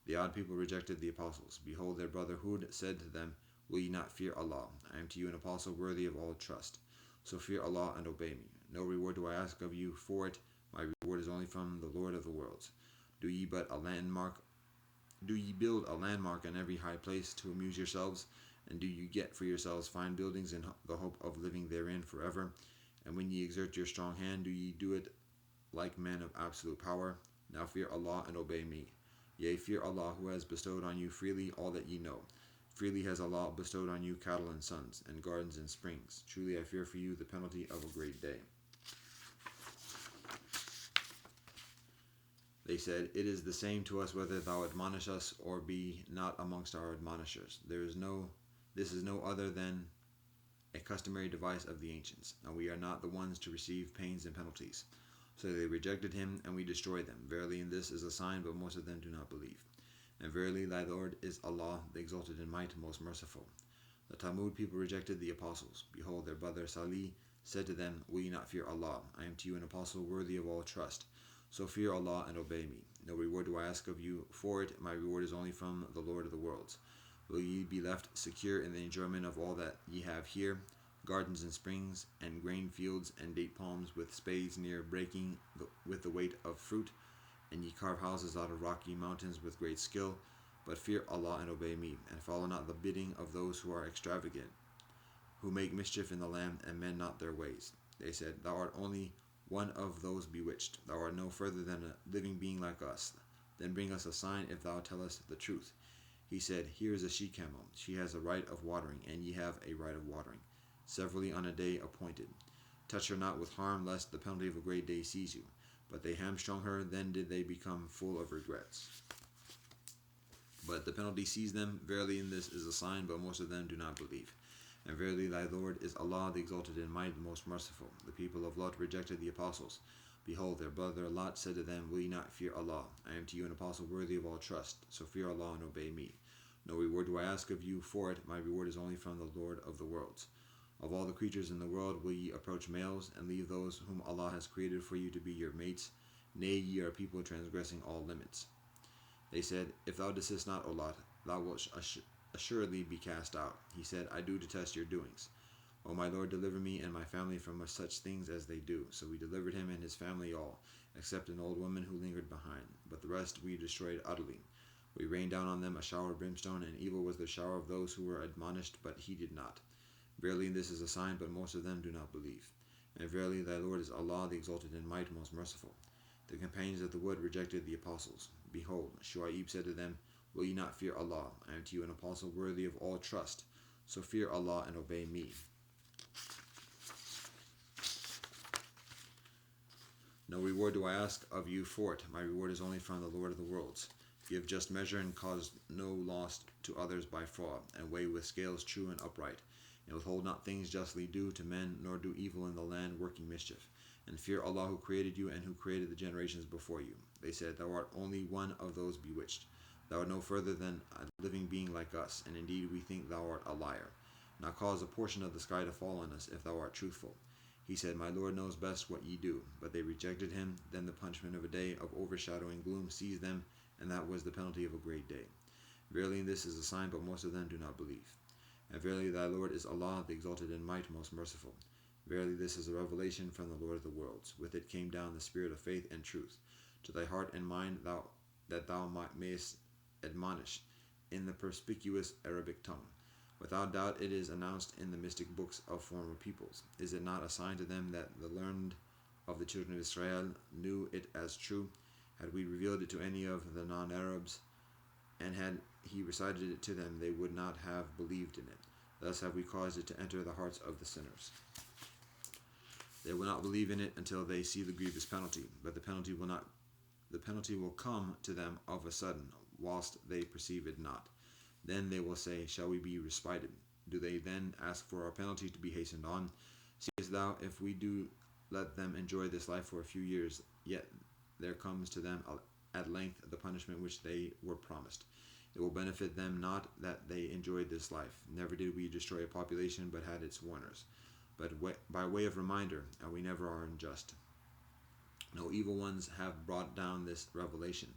[SPEAKER 1] The odd people rejected the apostles. Behold, their brother Hud said to them, Will ye not fear Allah? I am to you an apostle worthy of all trust. So fear Allah and obey me. No reward do I ask of you for it. My reward is only from the Lord of the worlds. Do ye build a landmark on every high place to amuse yourselves? And do you get for yourselves fine buildings in the hope of living therein forever? And when ye exert your strong hand, do ye do it like men of absolute power? Now fear Allah and obey me. Yea, fear Allah, who has bestowed on you freely all that ye know. Freely has Allah bestowed on you cattle and sons, and gardens and springs. Truly I fear for you the penalty of a great day. They said, It is the same to us whether thou admonish us or be not amongst our admonishers. This is no other than a customary device of the ancients, and we are not the ones to receive pains and penalties. So they rejected him, and we destroyed them. Verily, in this is a sign, but most of them do not believe. And verily, thy Lord is Allah, the exalted in might, most merciful. The Talmud people rejected the apostles. Behold, their brother Salih said to them, Will ye not fear Allah? I am to you an apostle worthy of all trust. So fear Allah and obey me. No reward do I ask of you for it. My reward is only from the Lord of the worlds. Will ye be left secure in the enjoyment of all that ye have here? Gardens and springs, and grain fields, and date palms with spades near breaking with the weight of fruit, and ye carve houses out of rocky mountains with great skill. But fear Allah and obey me, and follow not the bidding of those who are extravagant, who make mischief in the land, and mend not their ways. They said, Thou art only one of those bewitched. Thou art no further than a living being like us. Then bring us a sign if thou tell us the truth. He said, Here is a she-camel. She has a right of watering, and ye have a right of watering, severally on a day appointed. Touch her not with harm, lest the penalty of a great day seize you. But they hamstrung her, then did they become full of regrets. But the penalty seized them. Verily in this is a sign, but most of them do not believe. And verily thy Lord is Allah, the exalted in might, the most merciful. The people of Lot rejected the apostles. Behold, their brother Lot said to them, Will ye not fear Allah? I am to you an apostle worthy of all trust. So fear Allah and obey me. No reward do I ask of you for it. My reward is only from the Lord of the worlds. Of all the creatures in the world will ye approach males, and leave those whom Allah has created for you to be your mates? Nay, ye are people transgressing all limits. They said, If thou desist not, O Lot, thou wilt assuredly be cast out. He said, I do detest your doings. O my Lord, deliver me and my family from such things as they do. So we delivered him and his family all, except an old woman who lingered behind. But the rest we destroyed utterly. We rained down on them a shower of brimstone, and evil was the shower of those who were admonished, but he did not. Verily this is a sign, but most of them do not believe. And verily thy Lord is Allah, the exalted in might, most merciful. The companions of the wood rejected the apostles. Behold, Shu'aib said to them, Will ye not fear Allah? I am to you an apostle worthy of all trust. So fear Allah and obey me. No reward do I ask of you for it. My reward is only from the Lord of the worlds. Give just measure and cause no loss to others by fraud, and weigh with scales true and upright. And withhold not things justly due to men, nor do evil in the land working mischief. And fear Allah who created you and who created the generations before you. They said, Thou art only one of those bewitched. Thou art no further than a living being like us, and indeed we think thou art a liar. Now cause a portion of the sky to fall on us, if thou art truthful. He said, My Lord knows best what ye do. But they rejected him. Then the punishment of a day of overshadowing gloom seized them, and that was the penalty of a great day. Verily this is a sign, but most of them do not believe. And verily thy Lord is Allah, the exalted in might, most merciful. Verily this is a revelation from the Lord of the worlds. With it came down the spirit of faith and truth to thy heart and mind, that thou mayest admonish in the perspicuous Arabic tongue. Without doubt it is announced in the mystic books of former peoples. Is it not a sign to them that the learned of the children of Israel knew it as true? Had we revealed it to any of the non-Arabs, and had he recited it to them, they would not have believed in it. Thus have we caused it to enter the hearts of the sinners. They will not believe in it until they see the grievous penalty, but the penalty will come to them of a sudden, whilst they perceive it not. Then they will say, Shall we be respited? Do they then ask for our penalty to be hastened on? Seest thou, if we do let them enjoy this life for a few years, yet there comes to them at length the punishment which they were promised. It will benefit them not that they enjoyed this life. Never did we destroy a population, but had its warners. But by way of reminder, and we never are unjust. No evil ones have brought down this revelation.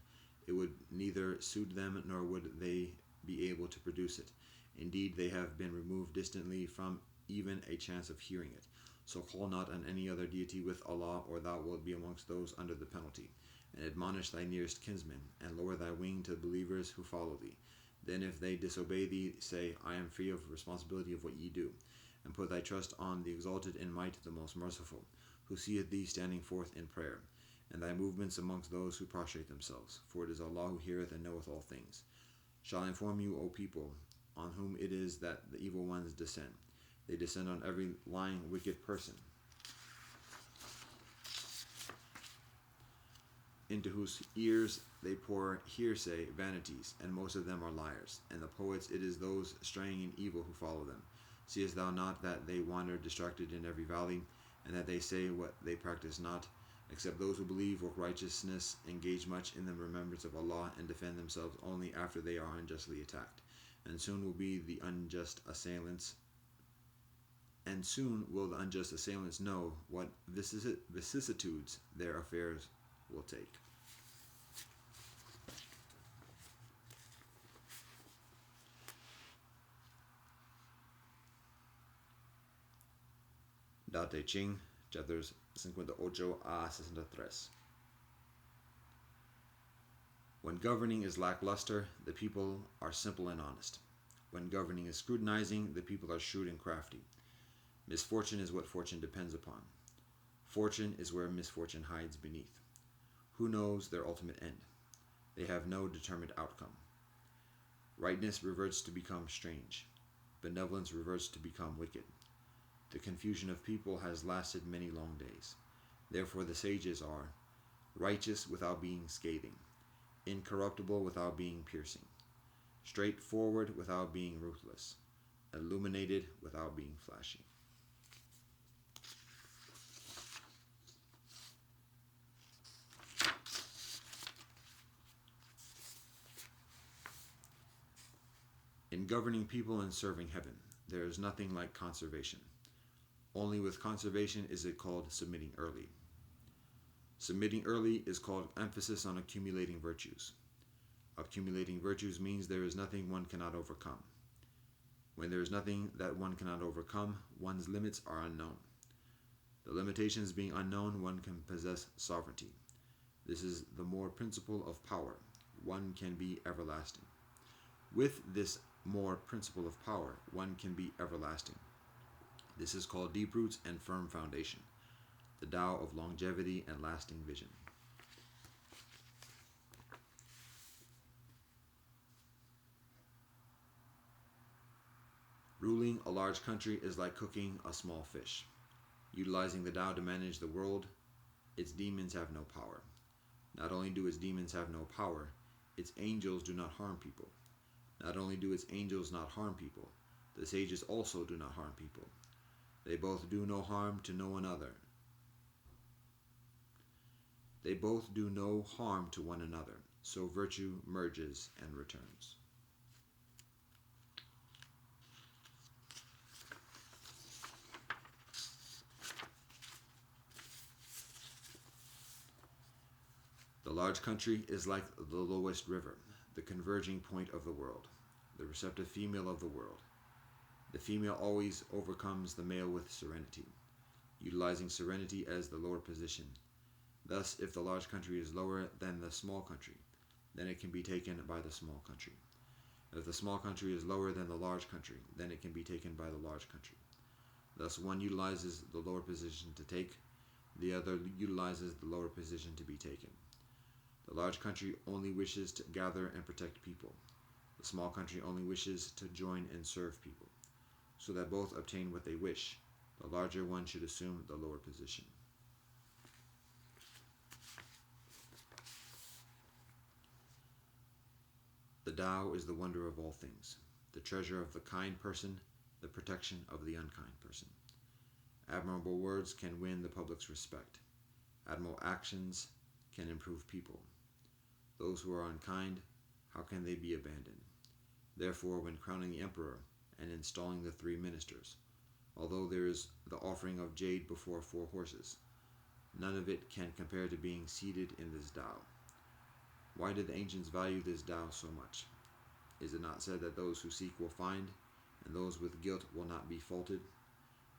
[SPEAKER 1] It would neither suit them, nor would they be able to produce it. Indeed, they have been removed distantly from even a chance of hearing it. So call not on any other deity with Allah, or thou wilt be amongst those under the penalty. And admonish thy nearest kinsman, and lower thy wing to the believers who follow thee. Then if they disobey thee, say, I am free of responsibility of what ye do. And put thy trust on the exalted in might, the most merciful, who seeth thee standing forth in prayer, and thy movements amongst those who prostrate themselves. For it is Allah who heareth and knoweth all things. Shall I inform you, O people, on whom it is that the evil ones descend. They descend on every lying, wicked person, into whose ears they pour hearsay, vanities, and most of them are liars. And the poets, it is those straying in evil who follow them. Seest thou not that they wander distracted in every valley, and that they say what they practice not? Except those who believe, work righteousness, engage much in the remembrance of Allah, and defend themselves only after they are unjustly attacked. And soon will the unjust assailants know what vicissitudes their affairs will take. Dao Te Ching, chapters 58 a 63. When governing is lackluster, the people are simple and honest. When governing is scrutinizing, the people are shrewd and crafty. Misfortune is what fortune depends upon. Fortune is where misfortune hides beneath. Who knows their ultimate end? They have no determined outcome. Rightness reverts to become strange. Benevolence reverts to become wicked. The confusion of people has lasted many long days. Therefore the sages are righteous without being scathing, incorruptible without being piercing, straightforward without being ruthless, illuminated without being flashy. In governing people and serving heaven, there is nothing like conservation. Only with conservation is it called submitting early. Submitting early is called emphasis on accumulating virtues. Accumulating virtues means there is nothing one cannot overcome. When there is nothing that one cannot overcome, one's limits are unknown. The limitations being unknown, one can possess sovereignty. This is the more principle of power. One can be everlasting. With this more principle of power, one can be everlasting. This is called deep roots and firm foundation, the Tao of longevity and lasting vision. Ruling a large country is like cooking a small fish. Utilizing the Tao to manage the world, its demons have no power. Not only do its demons have no power, its angels do not harm people. Not only do its angels not harm people, the sages also do not harm people. They both do no harm to no another. They both do no harm to one another, so virtue merges and returns. The large country is like the lowest river, the converging point of the world, the receptive female of the world. The female always overcomes the male with serenity, utilizing serenity as the lower position. Thus, if the large country is lower than the small country, then it can be taken by the small country. If the small country is lower than the large country, then it can be taken by the large country. Thus, one utilizes the lower position to take, the other utilizes the lower position to be taken. The large country only wishes to gather and protect people. The small country only wishes to join and serve people. So that both obtain what they wish, the larger one should assume the lower position. The Tao is the wonder of all things, the treasure of the kind person, the protection of the unkind person. Admirable words can win the public's respect. Admirable actions can improve people. Those who are unkind, how can they be abandoned? Therefore, when crowning the emperor and installing the 3 ministers, although there is the offering of jade before 4 horses, none of it can compare to being seated in this Tao. Why did the ancients value this Tao so much? Is it not said that those who seek will find, and those with guilt will not be faulted?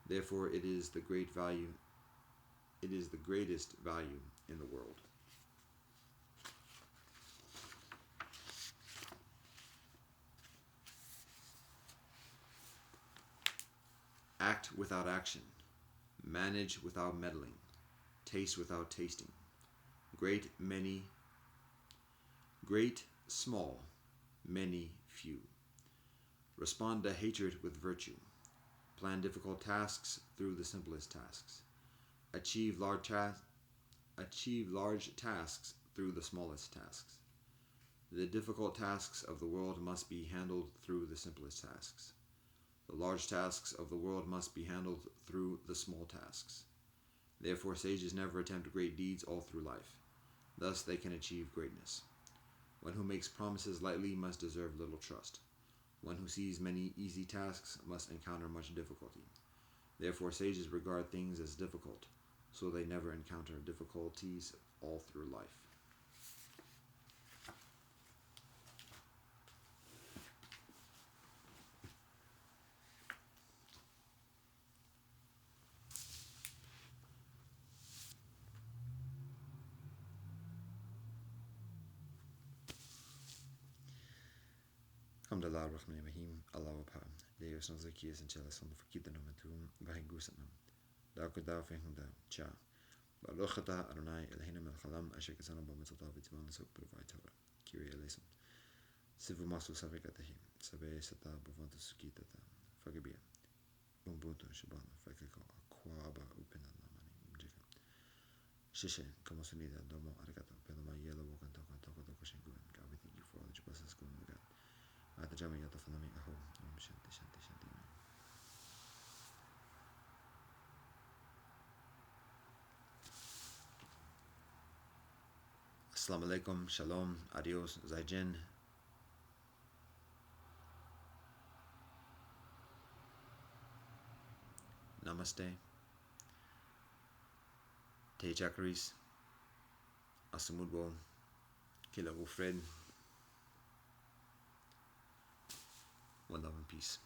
[SPEAKER 1] Therefore it is the greatest value in the world. Act without action, manage without meddling, taste without tasting. Great, small, many, few. Respond to hatred with virtue. Plan difficult tasks through the simplest tasks. Achieve large tasks through the smallest tasks. The difficult tasks of the world must be handled through the simplest tasks. The large tasks of the world must be handled through the small tasks. Therefore, sages never attempt great deeds all through life. Thus, they can achieve greatness. One who makes promises lightly must deserve little trust. One who sees many easy tasks must encounter much difficulty. Therefore, sages regard things as difficult, so they never encounter difficulties all through life. Alhamdulillah Rahman Rahim, Allah Wapa, Deus nos aqui essentialização do Fakida no Matum, Bahingusam, Dakuda Fehunda, Cha, Baluchata Adonai, Elhina Melchalam, Ashekasana Bamatata, Vitivan, Sok Provitora, Kiri Elisam, Sivu Masu Savekatahi, Sabe Sata, Bavanta Sukitata, Fagabia, Ubuntu, Shabana, Fakako, Aquaba, Upina, Lamani, Jika, Shishe, como Sunida, Domo, Arigato, Pelama, Yellow, Wakantaka, Toko, Shingu, God, we thank you for all that you bless us, good God. Assalamu alaikum, shalom, adios, zaijen. Namaste. Te chakris. Asamudbo. Kila Fred. One love and peace.